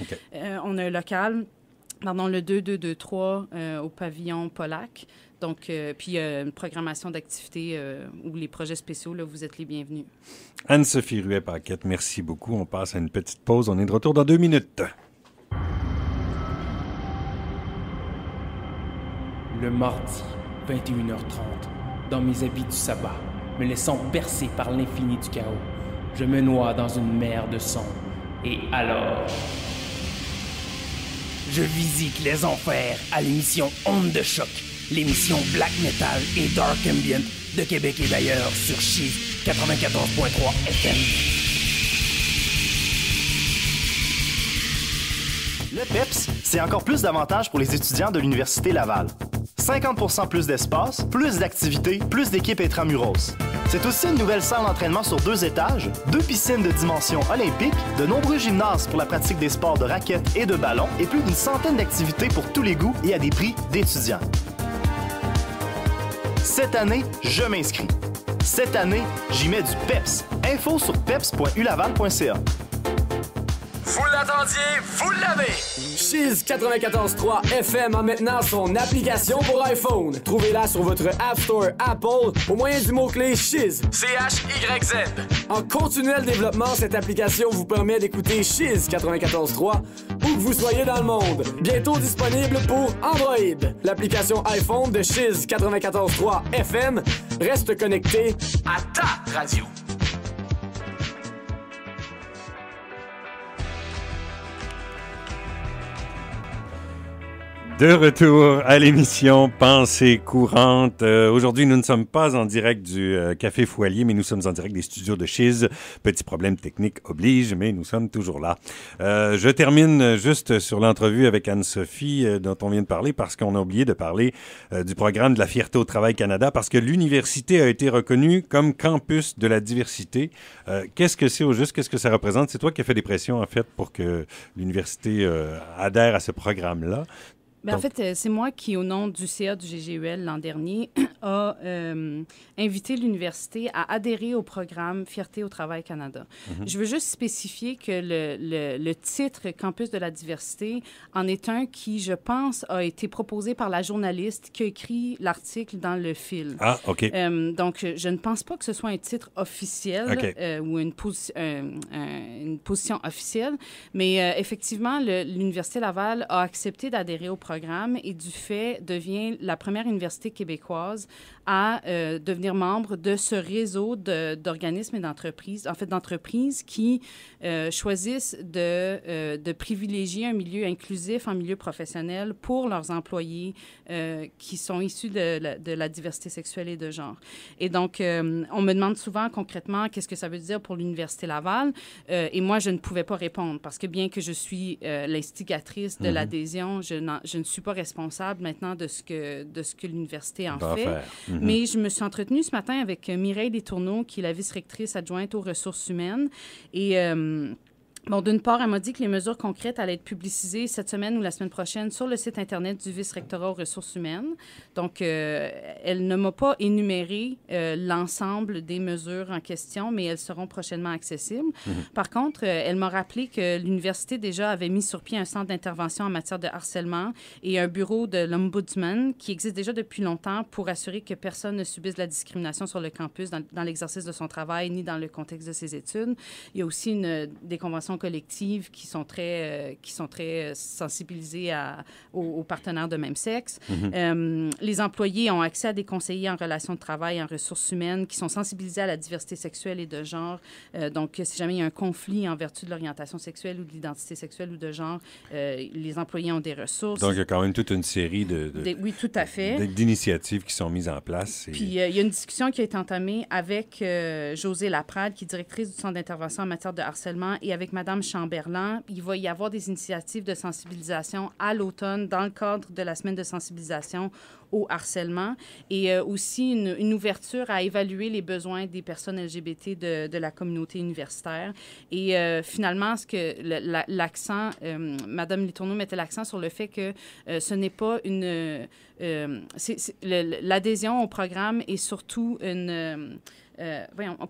Okay. On a un local, le 2223 au pavillon Polac. Donc, puis une programmation d'activités ou les projets spéciaux, là, vous êtes les bienvenus. Anne-Sophie Ruet-Paquette, merci beaucoup. On passe à une petite pause. On est de retour dans 2 minutes. Le mardi, 21h30, dans mes habits du sabbat, me laissant bercer par l'infini du chaos, je me noie dans une mer de sons. Et alors, je visite les enfers à l'émission Onde de choc, l'émission Black Metal et Dark Ambient de Québec et d'ailleurs sur Chiz 94.3 FM. Le PEPS, c'est encore plus d'avantages pour les étudiants de l'Université Laval. 50% plus d'espace, plus d'activités, plus d'équipes intramuros. C'est aussi une nouvelle salle d'entraînement sur 2 étages, 2 piscines de dimension olympique, de nombreux gymnases pour la pratique des sports de raquettes et de ballon et plus d'une centaine d'activités pour tous les goûts et à des prix d'étudiants. Cette année, je m'inscris. Cette année, j'y mets du PEPS. Info sur peps.ulaval.ca. Vous l'attendiez, vous l'avez! Chiz 94.3 FM a maintenant son application pour iPhone. Trouvez-la sur votre App Store Apple au moyen du mot-clé Chiz. CHYZ. En continuel développement, cette application vous permet d'écouter Chiz 94.3 où que vous soyez dans le monde. Bientôt disponible pour Android. L'application iPhone de Chiz 94.3 FM reste connectée à ta radio. De retour à l'émission Pensée courante. Aujourd'hui, nous ne sommes pas en direct du Café Foualier, mais nous sommes en direct des studios de Chiz. Petit problème technique oblige, mais nous sommes toujours là. Je termine juste sur l'entrevue avec Anne-Sophie dont on vient de parler parce qu'on a oublié de parler du programme de la Fierté au Travail Canada parce que l'université a été reconnue comme campus de la diversité. Qu'est-ce que c'est au juste? Qu'est-ce que ça représente? C'est toi qui as fait des pressions, en fait, pour que l'université adhère à ce programme-là. En fait, c'est moi qui, au nom du CA du GGUL l'an dernier, a invité l'université à adhérer au programme Fierté au Travail Canada. Je veux juste spécifier que le titre Campus de la diversité en est un qui, je pense, a été proposé par la journaliste qui a écrit l'article dans le fil. Ah, OK. Donc, je ne pense pas que ce soit un titre officiel ou une position officielle, mais effectivement, l'Université Laval a accepté d'adhérer au programme et du fait devient la première université québécoise à devenir membre de ce réseau d'organismes et d'entreprises qui choisissent de privilégier un milieu inclusif, un milieu professionnel pour leurs employés qui sont issus de la diversité sexuelle et de genre. Et donc, on me demande souvent concrètement qu'est-ce que ça veut dire pour l'Université Laval. Et moi, je ne pouvais pas répondre parce que bien que je suis l'instigatrice de l'adhésion, je ne suis pas responsable maintenant de ce que l'université en fait. Mais je me suis entretenue ce matin avec Mireille Letourneau, qui est la vice-rectrice adjointe aux ressources humaines. Et bon, d'une part, elle m'a dit que les mesures concrètes allaient être publicisées cette semaine ou la semaine prochaine sur le site Internet du vice-rectorat aux ressources humaines. Donc, elle ne m'a pas énuméré l'ensemble des mesures en question, mais elles seront prochainement accessibles. Par contre, elle m'a rappelé que l'université déjà avait mis sur pied un centre d'intervention en matière de harcèlement et un bureau de l'Ombudsman qui existe déjà depuis longtemps pour assurer que personne ne subisse la discrimination sur le campus dans l'exercice de son travail ni dans le contexte de ses études. Il y a aussi des conventions collectives qui sont très sensibilisées aux partenaires de même sexe. Les employés ont accès à des conseillers en relations de travail et en ressources humaines qui sont sensibilisés à la diversité sexuelle et de genre. Donc, si jamais il y a un conflit en vertu de l'orientation sexuelle ou de l'identité sexuelle ou de genre, les employés ont des ressources. Donc, il y a quand même toute une série oui, tout à fait. d'initiatives qui sont mises en place. Puis, il y a une discussion qui a été entamée avec Josée Laprade, qui est directrice du Centre d'intervention en matière de harcèlement, et avec Mme Chamberlain. Il va y avoir des initiatives de sensibilisation à l'automne dans le cadre de la semaine de sensibilisation au harcèlement et aussi une ouverture à évaluer les besoins des personnes LGBT de la communauté universitaire. Et finalement, l'accent, Mme Letourneau mettait l'accent sur le fait que ce n'est pas l'adhésion au programme est surtout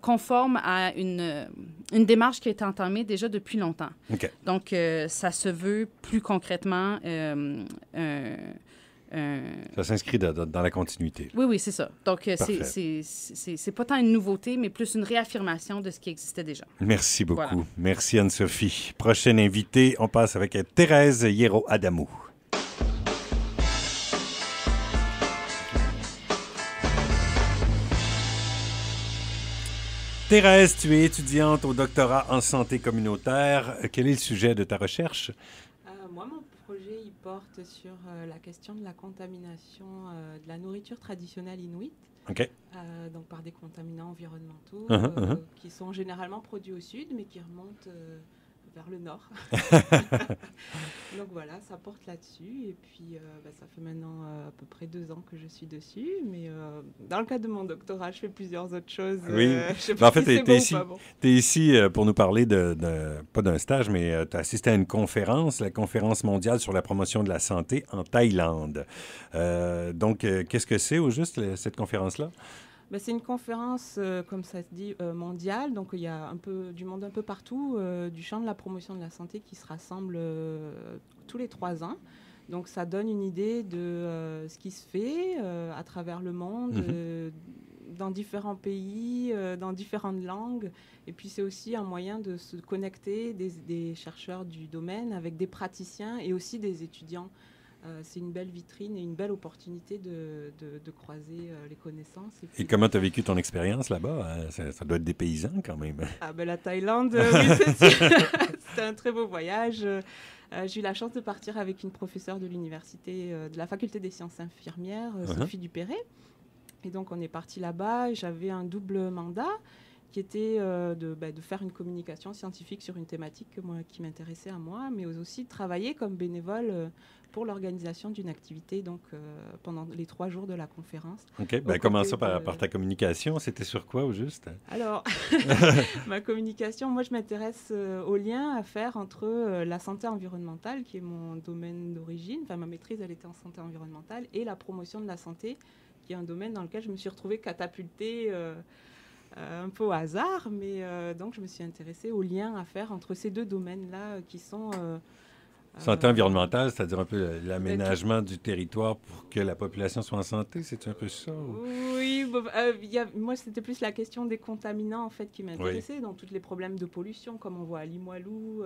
conforme à une démarche qui a été entamée déjà depuis longtemps. Okay. Donc, ça se veut plus concrètement ça s'inscrit dans la continuité. Oui, c'est ça. Donc, c'est pas tant une nouveauté, mais plus une réaffirmation de ce qui existait déjà. Merci beaucoup. Voilà. Merci, Anne-Sophie. Prochaine invitée, on passe avec Thérèse Hierro-Adamou. Thérèse, tu es étudiante au doctorat en santé communautaire. Quel est le sujet de ta recherche? Moi, mon projet, il porte sur la question de la contamination de la nourriture traditionnelle inuit, donc par des contaminants environnementaux qui sont généralement produits au sud, mais qui remontent vers le nord. Donc voilà, ça porte là-dessus. Et puis, ça fait maintenant à peu près 2 ans que je suis dessus. Mais dans le cadre de mon doctorat, je fais plusieurs autres choses. Oui. Je sais pas en fait, si tu es ici pour nous parler pas d'un stage, mais tu as assisté à une conférence, la conférence mondiale sur la promotion de la santé en Thaïlande. Donc, qu'est-ce que c'est au juste, cette conférence-là? C'est une conférence, comme ça se dit, mondiale. Donc, il y a du monde un peu partout du champ de la promotion de la santé qui se rassemble tous les 3 ans. Donc, ça donne une idée de ce qui se fait à travers le monde, dans différents pays, dans différentes langues. Et puis, c'est aussi un moyen de se connecter des chercheurs du domaine avec des praticiens et aussi des étudiants. C'est une belle vitrine et une belle opportunité de croiser les connaissances. Et comment tu as vécu ton expérience là-bas? Ça doit être dépaysant quand même. La Thaïlande, oui, c'est sûr. C'était un très beau voyage. J'ai eu la chance de partir avec une professeure de l'université, de la faculté des sciences infirmières, Sophie Dupéré. Et donc, on est parti là-bas. J'avais un double mandat qui était de faire une communication scientifique sur une thématique qui m'intéressait à moi, mais aussi de travailler comme bénévole pour l'organisation d'une activité pendant les 3 jours de la conférence. OK. Commençons par ta communication. C'était sur quoi, au juste? Alors, ma communication, moi, je m'intéresse au lien à faire entre la santé environnementale, qui est mon domaine d'origine. Enfin, ma maîtrise, elle était en santé environnementale, et la promotion de la santé, qui est un domaine dans lequel je me suis retrouvée catapultée un peu au hasard, mais donc je me suis intéressée aux liens à faire entre ces 2 domaines-là qui sont... santé environnementale, c'est-à-dire un peu l'aménagement du territoire pour que la population soit en santé, c'est un peu ça? Ou... Oui, moi c'était plus la question des contaminants en fait qui m'intéressait, dans tous les problèmes de pollution comme on voit à Limoilou,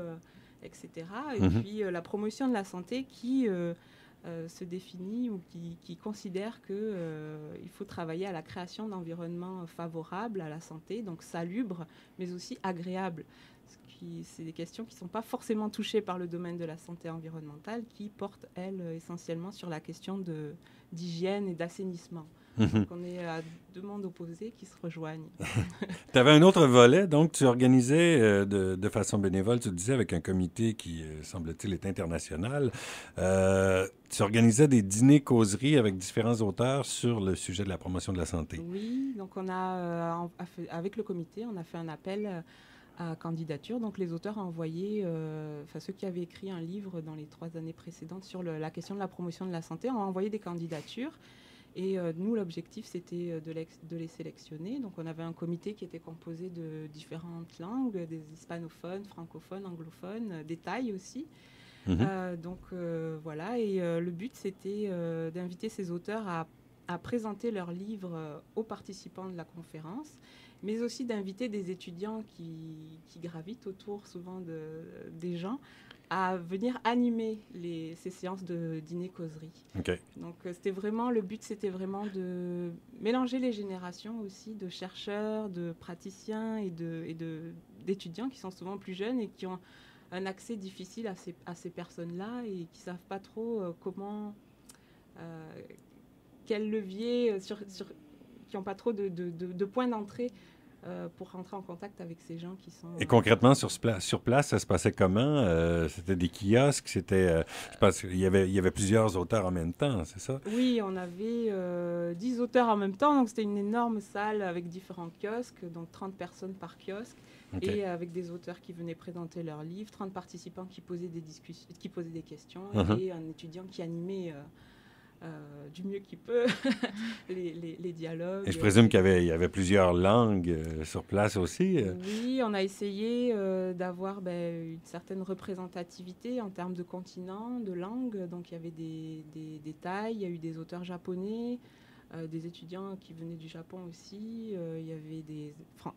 etc. Et puis la promotion de la santé qui se définit ou qui considère qu'il faut travailler à la création d'environnements favorables à la santé, donc salubres, mais aussi agréables. C'est des questions qui ne sont pas forcément touchées par le domaine de la santé environnementale, qui portent, elles, essentiellement sur la question d'hygiène et d'assainissement. Donc on est à deux mondes opposés qui se rejoignent. Tu avais un autre volet, donc tu organisais de façon bénévole, tu disais, avec un comité qui, semble-t-il, est international. Tu organisais des dîners-causeries avec différents auteurs sur le sujet de la promotion de la santé. Oui, donc on a, avec le comité, on a fait un appel à candidature. Donc les auteurs ont envoyé, ceux qui avaient écrit un livre dans les 3 années précédentes sur la question de la promotion de la santé, ont envoyé des candidatures. Et nous, l'objectif, c'était de les sélectionner. Donc on avait un comité qui était composé de différentes langues, des hispanophones, francophones, anglophones, des tailles aussi. Voilà, et le but, c'était d'inviter ces auteurs à présenter leurs livres aux participants de la conférence, mais aussi d'inviter des étudiants qui gravitent autour souvent des gens à venir animer ces séances de dîner-causerie. Okay. Donc le but, c'était vraiment de mélanger les générations aussi, de chercheurs, de praticiens et d'étudiants qui sont souvent plus jeunes et qui ont un accès difficile à ces personnes-là et qui ne savent pas trop quel levier, qui n'ont pas trop de points d'entrée pour rentrer en contact avec ces gens qui sont... Et concrètement, sur place, ça se passait comment? C'était des kiosques, je pense qu'il y avait plusieurs auteurs en même temps, c'est ça? Oui, on avait 10 auteurs en même temps, donc c'était une énorme salle avec différents kiosques, donc 30 personnes par kiosque, okay. Et avec des auteurs qui venaient présenter leurs livres, 30 participants qui posaient des questions, et un étudiant qui animait... du mieux qu'il peut, les dialogues. Et je présume qu'il y avait plusieurs langues sur place aussi. Oui, on a essayé d'avoir une certaine représentativité en termes de continents, de langues. Donc il y avait des Thaïs, il y a eu des auteurs japonais, des étudiants qui venaient du Japon aussi. Il y avait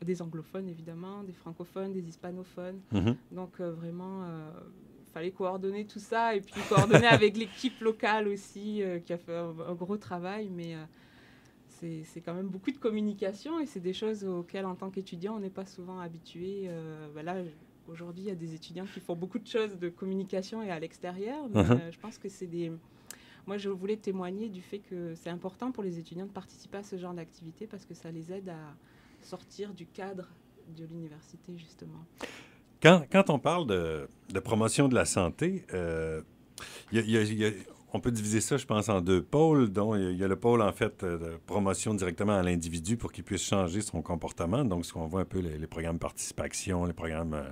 des anglophones évidemment, des francophones, des hispanophones. Donc vraiment... fallait coordonner tout ça et puis coordonner avec l'équipe locale aussi qui a fait un gros travail, mais c'est quand même beaucoup de communication et c'est des choses auxquelles en tant qu'étudiant on n'est pas souvent habitué. Là aujourd'hui il y a des étudiants qui font beaucoup de choses de communication et à l'extérieur, mais je pense que moi je voulais témoigner du fait que c'est important pour les étudiants de participer à ce genre d'activité parce que ça les aide à sortir du cadre de l'université justement. Quand on parle de promotion de la santé, on peut diviser ça, je pense, en 2 pôles, dont il y a le pôle, en fait, de promotion directement à l'individu pour qu'il puisse changer son comportement. Donc, ce qu'on voit un peu, les programmes participation, les programmes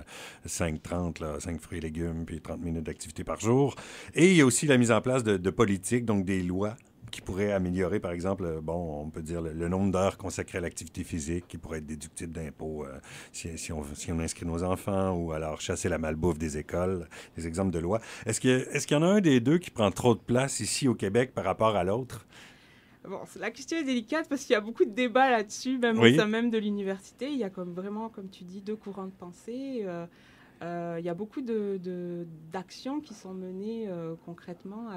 5-30, 5 fruits et légumes, puis 30 minutes d'activité par jour. Et il y a aussi la mise en place de politiques, donc des lois qui pourrait améliorer, par exemple, on peut dire le nombre d'heures consacrées à l'activité physique qui pourrait être déductible d'impôts si on inscrit nos enfants ou alors chasser la malbouffe des écoles, des exemples de loi. Est-ce qu'il y en a un des deux qui prend trop de place ici au Québec par rapport à l'autre? Bon, la question est délicate parce qu'il y a beaucoup de débats là-dessus, même au sein même de l'université. Il y a vraiment, comme tu dis, 2 courants de pensée. Il y a beaucoup d'actions qui sont menées concrètement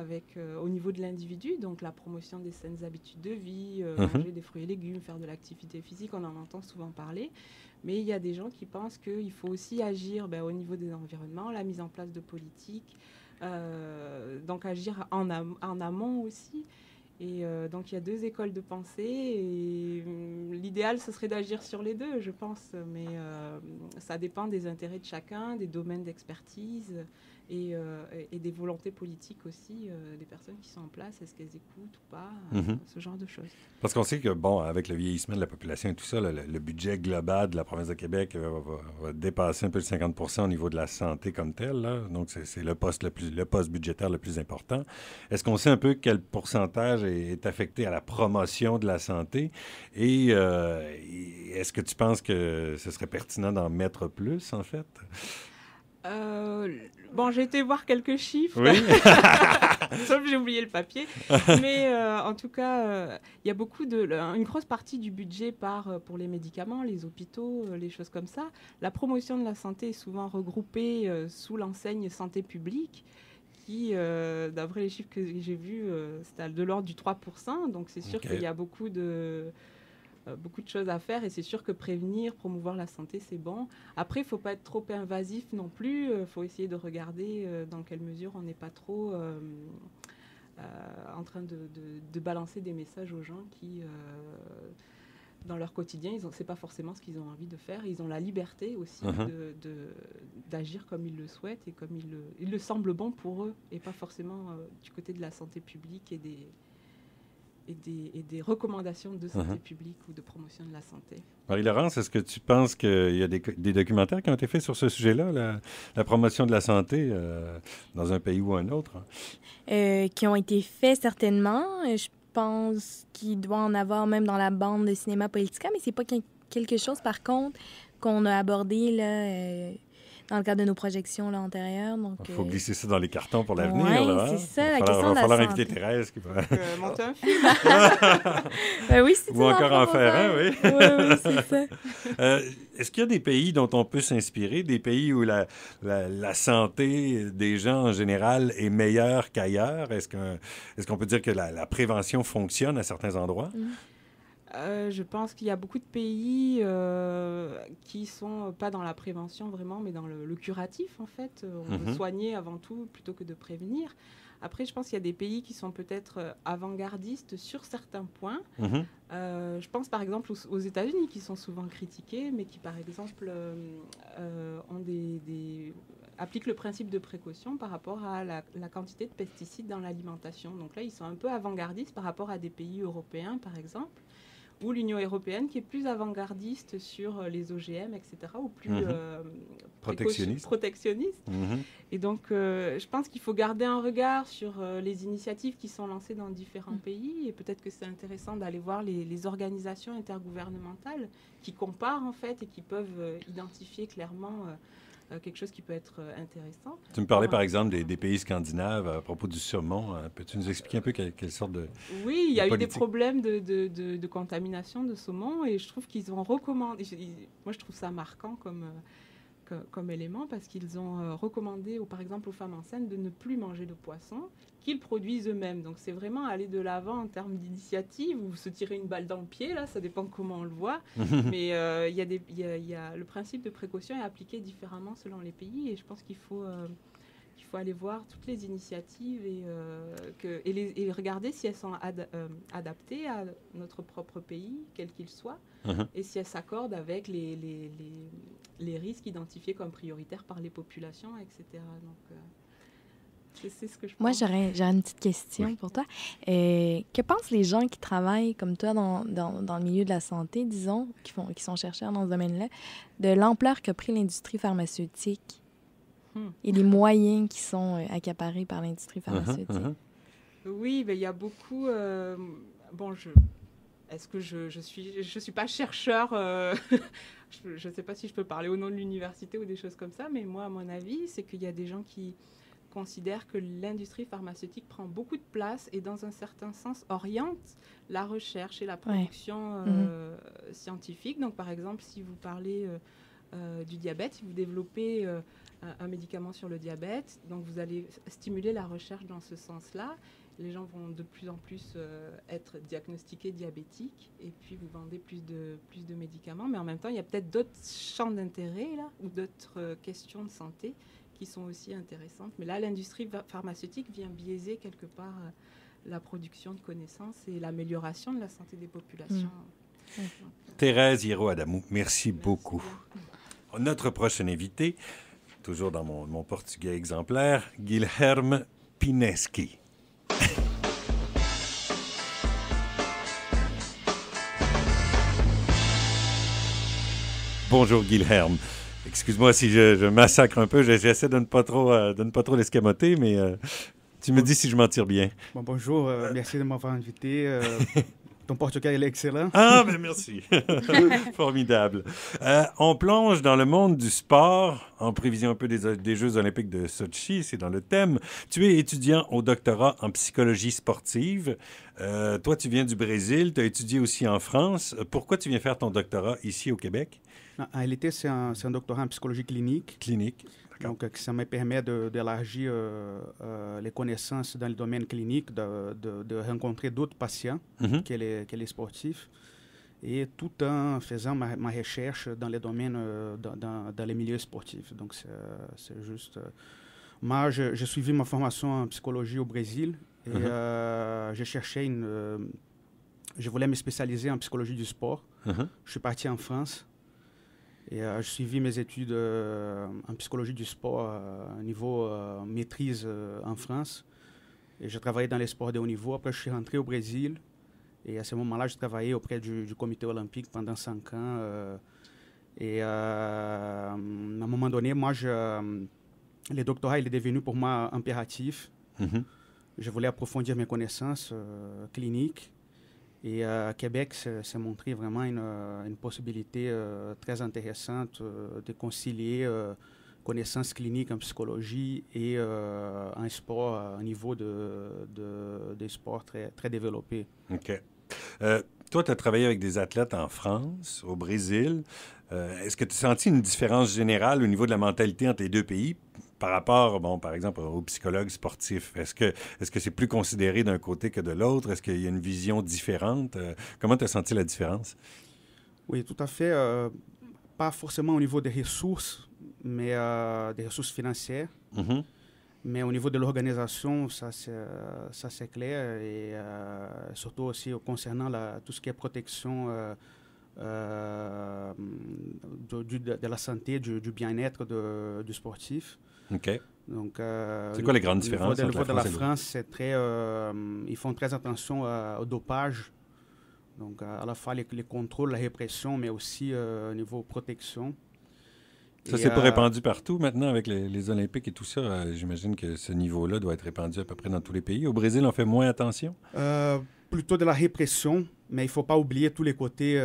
au niveau de l'individu, donc la promotion des saines habitudes de vie, manger des fruits et légumes, faire de l'activité physique, on en entend souvent parler. Mais il y a des gens qui pensent qu'il faut aussi agir au niveau des environnements, la mise en place de politiques, donc agir en amont aussi. Et donc, il y a 2 écoles de pensée et l'idéal, ce serait d'agir sur les 2, je pense. Mais ça dépend des intérêts de chacun, des domaines d'expertise et des volontés politiques aussi des personnes qui sont en place. Est-ce qu'elles écoutent ou pas, ce genre de choses. Parce qu'on sait que, avec le vieillissement de la population et tout ça, le budget global de la province de Québec va dépasser un peu de 50% au niveau de la santé comme telle. Là. Donc, c'est le poste budgétaire le plus important. Est-ce qu'on sait un peu quel pourcentage est affecté à la promotion de la santé? Et est-ce que tu penses que ce serait pertinent d'en mettre plus, en fait? J'ai été voir quelques chiffres. Oui. Sauf que j'ai oublié le papier. Mais en tout cas, il y a une grosse partie du budget part pour les médicaments, les hôpitaux, les choses comme ça. La promotion de la santé est souvent regroupée sous l'enseigne santé publique, qui, d'après les chiffres que j'ai vus, c'était de l'ordre du 3%. Donc, c'est sûr qu'il y a beaucoup de choses à faire et c'est sûr que prévenir, promouvoir la santé, c'est bon. Après, il ne faut pas être trop invasif non plus. Il faut essayer de regarder dans quelle mesure on n'est pas trop en train de balancer des messages aux gens qui, dans leur quotidien, c'est pas forcément ce qu'ils ont envie de faire. Ils ont la liberté aussi d'agir comme ils le souhaitent et comme il le semble bon pour eux et pas forcément du côté de la santé publique et des recommandations de santé publique ou de promotion de la santé. Marie-Laurence, est-ce que tu penses qu'il y a des documentaires qui ont été faits sur ce sujet-là, la promotion de la santé dans un pays ou un autre? Qui ont été faits certainement. Je pense qu'il doit en avoir même dans la bande de cinéma Politica, mais c'est pas quelque chose, par contre, qu'on a abordé là, dans le cadre de nos projections là, antérieures. Il faut glisser ça dans les cartons pour l'avenir. Oui, là, c'est ça, la question de la santé. Il va falloir inviter Thérèse. Qui va... monter un film. Oui, c'est ou encore en faire un, oui. Oui, c'est ça. Est-ce qu'il y a des pays dont on peut s'inspirer, des pays où la santé des gens en général est meilleure qu'ailleurs? Est-ce qu'on peut dire que la prévention fonctionne à certains endroits? Je pense qu'il y a beaucoup de pays qui sont pas dans la prévention vraiment, mais dans le curatif en fait. On veut soigner avant tout plutôt que de prévenir. Après, je pense qu'il y a des pays qui sont peut-être avant-gardistes sur certains points. Je pense par exemple aux États-Unis qui sont souvent critiqués, mais qui par exemple appliquent le principe de précaution par rapport à la quantité de pesticides dans l'alimentation. Donc là, ils sont un peu avant-gardistes par rapport à des pays européens par exemple, ou l'Union européenne qui est plus avant-gardiste sur les OGM, etc., ou plus protectionniste. Et donc, je pense qu'il faut garder un regard sur les initiatives qui sont lancées dans différents pays, et peut-être que c'est intéressant d'aller voir les organisations intergouvernementales qui comparent, en fait, et qui peuvent identifier clairement quelque chose qui peut être intéressant. Tu me parlais, par exemple, des pays scandinaves à propos du saumon. Peux-tu nous expliquer un peu quelle sorte de Oui, il y a eu des problèmes de contamination de saumon et je trouve qu'ils ont recommandé... Moi, je trouve ça marquant comme élément parce qu'ils ont recommandé, par exemple, aux femmes enceintes de ne plus manger de poisson qu'ils produisent eux-mêmes. Donc, c'est vraiment aller de l'avant en termes d'initiative ou se tirer une balle dans le pied, là, ça dépend comment on le voit. Mais le principe de précaution est appliqué différemment selon les pays et je pense qu'il faut aller voir toutes les initiatives et regarder si elles sont adaptées à notre propre pays, quel qu'il soit, et si elles s'accordent avec les risques identifiés comme prioritaires par les populations, etc. Donc, c'est ce que je pense. Moi, j'aurais une petite question pour toi. Que pensent les gens qui travaillent comme toi dans le milieu de la santé, disons, qui sont chercheurs dans ce domaine-là, de l'ampleur qu'a pris l'industrie pharmaceutique et les moyens qui sont accaparés par l'industrie pharmaceutique? Oui, il y a beaucoup... Est-ce que je suis pas chercheur je ne sais pas si je peux parler au nom de l'université ou des choses comme ça, mais moi, à mon avis, c'est qu'il y a des gens qui considèrent que l'industrie pharmaceutique prend beaucoup de place et, dans un certain sens, oriente la recherche et la production scientifique. Donc, par exemple, si vous parlez du diabète, si vous développez un médicament sur le diabète, donc vous allez stimuler la recherche dans ce sens-là. Les gens vont de plus en plus être diagnostiqués diabétiques et puis vous vendez plus de médicaments. Mais en même temps, il y a peut-être d'autres champs d'intérêt là, ou d'autres questions de santé qui sont aussi intéressantes. Mais là, l'industrie pharmaceutique vient biaiser quelque part la production de connaissances et l'amélioration de la santé des populations. Thérèse Hierro-Adamou, merci beaucoup. Notre prochain invité, toujours dans mon portugais exemplaire, Guilherme Pineski. Bonjour Guilherme. Excuse-moi si je massacre un peu, j'essaie de ne pas trop l'escamoter, mais tu me dis si je m'en tire bien. Bonjour, merci de m'avoir invité. Ton portugais est excellent. Ah, ben merci. Formidable. On plonge dans le monde du sport, en prévision un peu des Jeux olympiques de Sochi, c'est dans le thème. Tu es étudiant au doctorat en psychologie sportive. Toi, tu viens du Brésil, tu as étudié aussi en France. Pourquoi tu viens faire ton doctorat ici au Québec? En réalité, c'est un doctorat en psychologie clinique. Clinique. Donc, ça me permet d'élargir les connaissances dans le domaine clinique, de rencontrer d'autres patients que les sportifs, et tout en faisant ma recherche dans les domaines, dans les milieux sportifs. Donc, c'est juste... Moi, j'ai suivi ma formation en psychologie au Brésil et je cherchais je voulais me spécialiser en psychologie du sport. Je suis parti en France et j'ai suivi mes études en psychologie du sport niveau maîtrise en France. Et j'ai travaillé dans les sports de haut niveau. Après, je suis rentré au Brésil. Et à ce moment-là, je travaillais auprès du comité olympique pendant 5 ans. Et à un moment donné, moi, le doctorat il est devenu pour moi impératif. Je voulais approfondir mes connaissances cliniques. Et Québec s'est montré vraiment une possibilité très intéressante de concilier connaissances cliniques en psychologie et un sport, un niveau de sport très, très développé. OK. Toi, tu as travaillé avec des athlètes en France, au Brésil. Est-ce que tu as senti une différence générale au niveau de la mentalité entre les deux pays par rapport, bon, par exemple, aux psychologues sportifs? Est-ce que c'est plus considéré d'un côté que de l'autre? Est-ce qu'il y a une vision différente? Comment tu as senti la différence? Oui, tout à fait. Pas forcément au niveau des ressources, mais des ressources financières. Mais au niveau de l'organisation, ça c'est clair. Et surtout aussi concernant tout ce qui est protection de la santé, du bien-être du sportif. OK. Donc, c'est quoi les grandes différences? Au niveau de la France, c'est très, ils font très attention au dopage. Donc, à la fois les contrôles, la répression, mais aussi au niveau protection. Ça, c'est pas répandu partout maintenant avec les Olympiques et tout ça. J'imagine que ce niveau-là doit être répandu à peu près dans tous les pays. Au Brésil, on fait moins attention? Plutôt de la répression, mais il ne faut pas oublier tous les côtés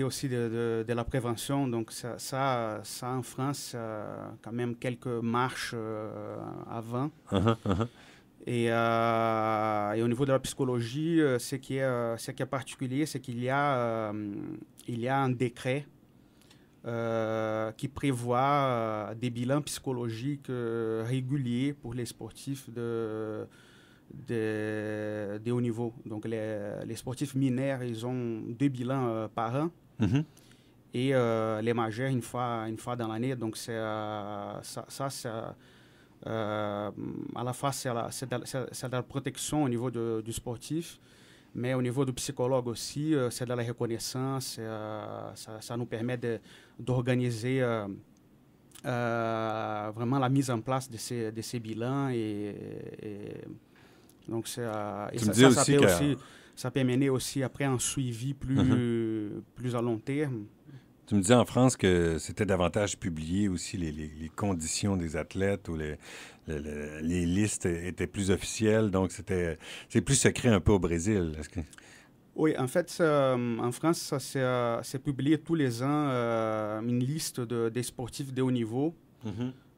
aussi de la prévention. Donc ça en France, quand même quelques marches avant. Et au niveau de la psychologie, ce qui est particulier, c'est qu'il y a un décret qui prévoit des bilans psychologiques réguliers pour les sportifs de haut niveau. Donc, les sportifs mineurs, ils ont 2 bilans par an. Et les majeurs, une fois dans l'année. Donc, à la fois, c'est de la protection au niveau du sportif. Mais au niveau du psychologue aussi, c'est de la reconnaissance. Ça nous permet d'organiser vraiment la mise en place de ces bilans. Donc, ça peut mener aussi après un suivi plus à long terme. Tu me disais en France que c'était davantage publié aussi les conditions des athlètes ou les listes étaient plus officielles, donc c'est plus secret un peu au Brésil. Oui, en fait, en France, c'est publié tous les ans une liste des sportifs de haut niveau.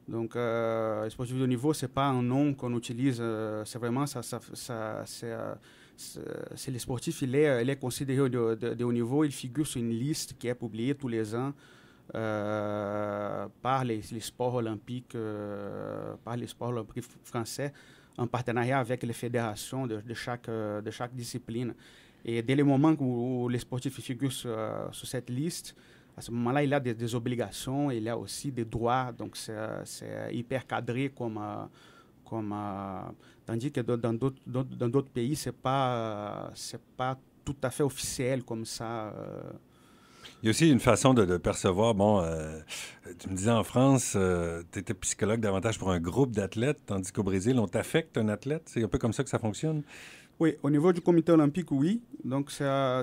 Donc, les sportifs de haut niveau, ce n'est pas un nom qu'on utilise, c'est vraiment c'est les sportifs, il est considéré de haut niveau, il figure sur une liste qui est publiée tous les ans par les sports olympiques, français, en partenariat avec les fédérations de chaque discipline. Et dès le moment où les sportifs figurent sur cette liste, à ce moment-là, il y a des obligations, il y a aussi des droits, donc c'est hyper cadré tandis que dans d'autres pays, c'est pas tout à fait officiel comme ça. Il y a aussi une façon de percevoir, tu me disais en France, tu étais psychologue davantage pour un groupe d'athlètes, tandis qu'au Brésil, on t'affecte un athlète. C'est un peu comme ça que ça fonctionne? Oui, au niveau du comité olympique, oui. Donc, ça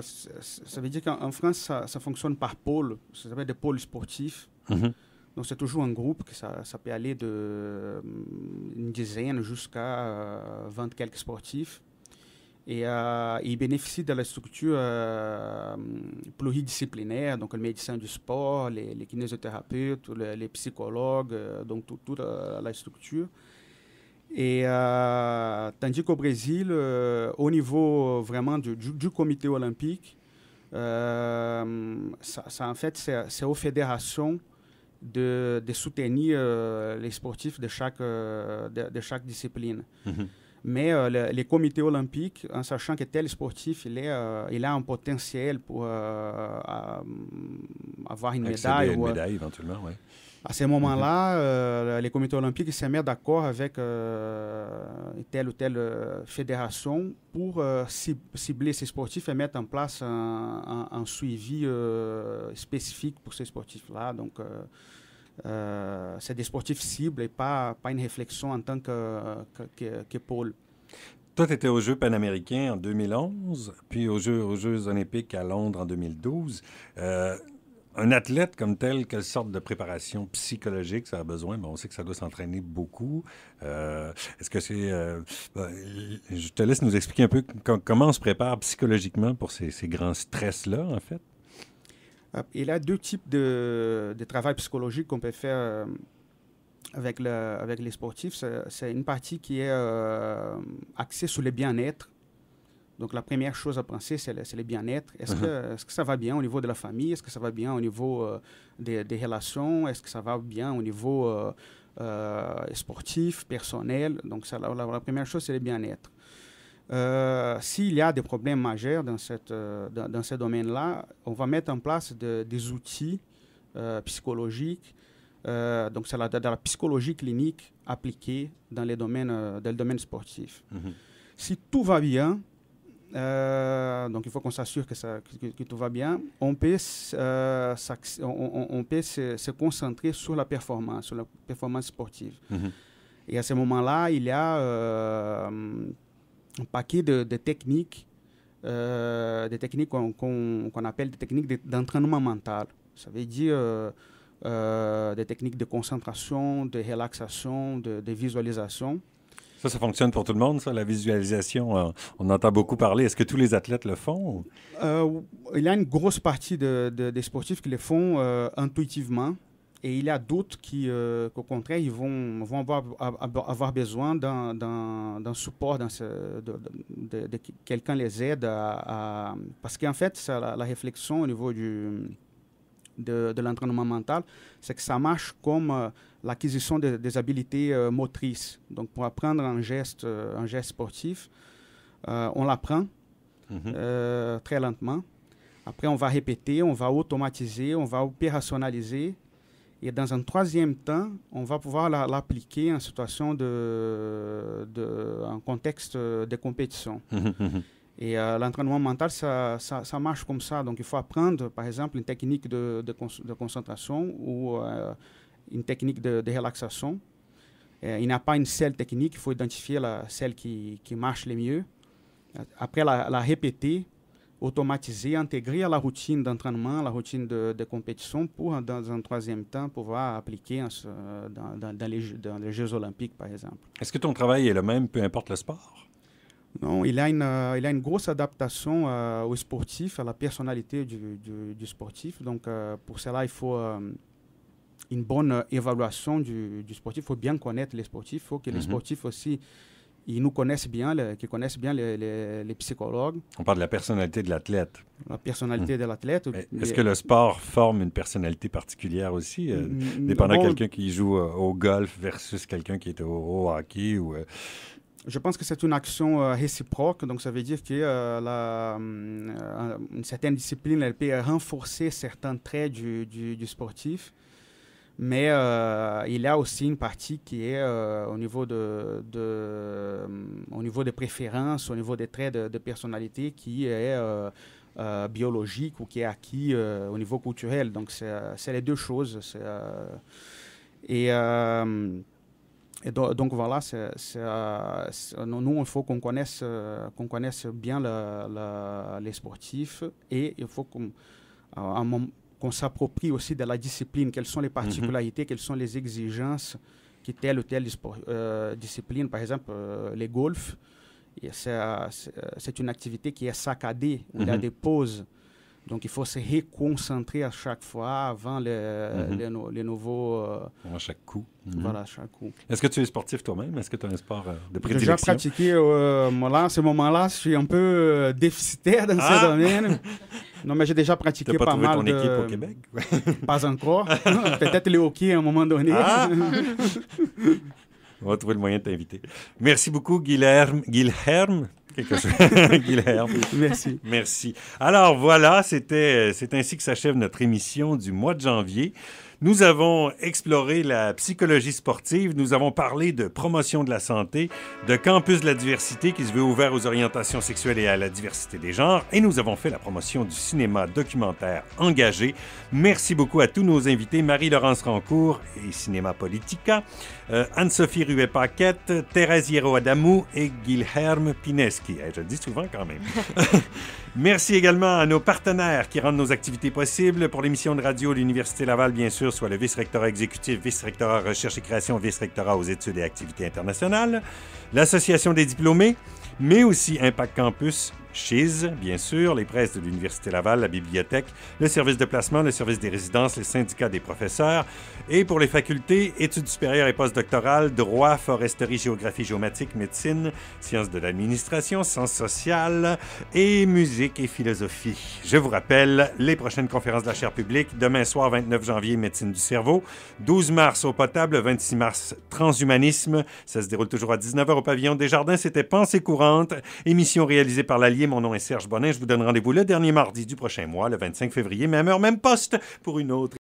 veut dire qu'en France, ça fonctionne par pôle. Ça s'appelle des pôles sportifs. Donc, c'est toujours un groupe, que ça peut aller d'une dizaine jusqu'à 20 quelques sportifs. Et ils bénéficient de la structure pluridisciplinaire, donc le médecin du sport, les kinésithérapeutes, les psychologues, donc toute la structure. Et tandis qu'au Brésil, au niveau vraiment du comité olympique, en fait, c'est aux fédérations de soutenir les sportifs de chaque discipline. Mais les comités olympiques, en sachant que tel sportif, il a un potentiel pour avoir une médaille. Une médaille, éventuellement, oui. À ce moment-là, les comités olympiques se mettent d'accord avec telle ou telle fédération pour cibler ces sportifs et mettre en place un suivi spécifique pour ces sportifs-là. Donc, c'est des sportifs cibles et pas une réflexion en tant que pôle. Toi, tu étais aux Jeux panaméricains en 2011, puis aux Jeux olympiques à Londres en 2012. Un athlète comme tel, quelle sorte de préparation psychologique ça a besoin? Bon, on sait que ça doit s'entraîner beaucoup. Est-ce que c'est... je te laisse nous expliquer un peu comment on se prépare psychologiquement pour ces grands stress-là, en fait. Il y a deux types de travail psychologique qu'on peut faire avec les sportifs. C'est une partie qui est axée sur le bien-être. Donc, la première chose à penser, c'est le bien-être. Est-ce que ça va bien au niveau de la famille? Est-ce que ça va bien au niveau des relations? Est-ce que ça va bien au niveau sportif, personnel? Donc, la première chose, c'est le bien-être. S'il y a des problèmes majeurs dans ce domaine-là, on va mettre en place des outils psychologiques. Donc, c'est de la psychologie clinique appliquée dans le domaine sportif. Si tout va bien, donc il faut qu'on s'assure que tout va bien, on peut se concentrer sur la performance sportive. Et à ce moment-là, il y a un paquet de techniques, qu'on appelle des techniques d'entraînement mental. Ça veut dire des techniques de concentration, de relaxation, de visualisation. Ça fonctionne pour tout le monde, ça, la visualisation? On entend beaucoup parler. Est-ce que tous les athlètes le font? Il y a une grosse partie des sportifs qui le font intuitivement. Et il y a d'autres qui, qu'au contraire, ils vont avoir besoin d'un support, de quelqu'un les aide parce qu'en fait, la réflexion au niveau de l'entraînement mental, c'est que ça marche comme l'acquisition des habiletés motrices. Donc, pour apprendre un geste sportif, on l'apprend très lentement. Après, on va répéter, on va automatiser, on va opérationnaliser. Et dans un troisième temps, on va pouvoir l'appliquer en situation en contexte de compétition. Et l'entraînement mental, ça marche comme ça. Donc, il faut apprendre, par exemple, une technique de concentration ou une technique de relaxation. Il n'y a pas une seule technique, il faut identifier celle qui marche le mieux. Après, la répéter, automatiser, intégrer à la routine d'entraînement, la routine de compétition pour, dans un troisième temps, pouvoir appliquer dans les Jeux olympiques, par exemple. Est-ce que ton travail est le même, peu importe le sport? Non, il y a une grosse adaptation au sportif, à la personnalité du sportif. Donc, pour cela, il faut une bonne évaluation du sportif. Il faut bien connaître les sportifs. Il faut que les sportifs aussi, ils nous connaissent bien, qu'ils connaissent bien les psychologues. On parle de la personnalité de l'athlète. La personnalité de l'athlète. Est-ce que le sport forme une personnalité particulière aussi, dépendant de quelqu'un qui joue au golf versus quelqu'un qui est au hockey ou... Je pense que c'est une action réciproque, donc ça veut dire que une certaine discipline, elle peut renforcer certains traits du sportif, mais il y a aussi une partie qui est au niveau des préférences, au niveau des traits de personnalité qui est biologique ou qui est acquis au niveau culturel. Donc c'est les deux choses. Donc voilà, nous, il faut qu'on connaisse bien les sportifs et il faut qu'on s'approprie aussi de la discipline, quelles sont les particularités, quelles sont les exigences que telle ou telle discipline. Par exemple, les golf, c'est une activité qui est saccadée, où il y a des pauses Donc, il faut se reconcentrer à chaque fois avant les nouveaux... À chaque coup. Voilà, à chaque coup. Est-ce que tu es sportif toi-même? Est-ce que tu as un sport de prédilection? J'ai déjà pratiqué. Moi, là, à ce moment-là, je suis un peu déficitaire dans ce domaine. Non, mais j'ai déjà pratiqué pas mal de... Tu n'as pas trouvé ton équipe au Québec? Pas encore. Peut-être le hockey à un moment donné. On va trouver le moyen de t'inviter. Merci beaucoup, Guilherme. Quelque chose. Guilherme. Merci. Merci. Alors voilà, c'est ainsi que s'achève notre émission du mois de janvier. Nous avons exploré la psychologie sportive, nous avons parlé de promotion de la santé, de campus de la diversité qui se veut ouvert aux orientations sexuelles et à la diversité des genres, et nous avons fait la promotion du cinéma documentaire engagé. Merci beaucoup à tous nos invités, Marie-Laurence Rancourt et Cinéma Politica, Anne-Sophie Ruet-Paquette, Thérèse Hierro-Adamou et Guilherme Pineski. Je le dis souvent quand même. Merci également à nos partenaires qui rendent nos activités possibles. Pour l'émission de radio de l'Université Laval, bien sûr, soit le vice-rectorat exécutif, vice-rectorat recherche et création, vice-rectorat aux études et activités internationales, l'Association des diplômés, mais aussi Impact Campus, CHIZ, bien sûr, les presses de l'Université Laval, la bibliothèque, le service de placement, le service des résidences, les syndicats des professeurs. Et pour les facultés, études supérieures et postdoctorales, droit, foresterie, géographie, géomatique, médecine, sciences de l'administration, sciences sociales et musique et philosophie. Je vous rappelle, les prochaines conférences de la chaire publique, demain soir, 29 janvier, médecine du cerveau, 12 mars, eau potable, 26 mars, transhumanisme. Ça se déroule toujours à 19h au pavillon des Jardins. C'était Pensée courante, émission réalisée par l'Allier. Mon nom est Serge Bonin. Je vous donne rendez-vous le dernier mardi du prochain mois, le 25 février, même heure, même poste, pour une autre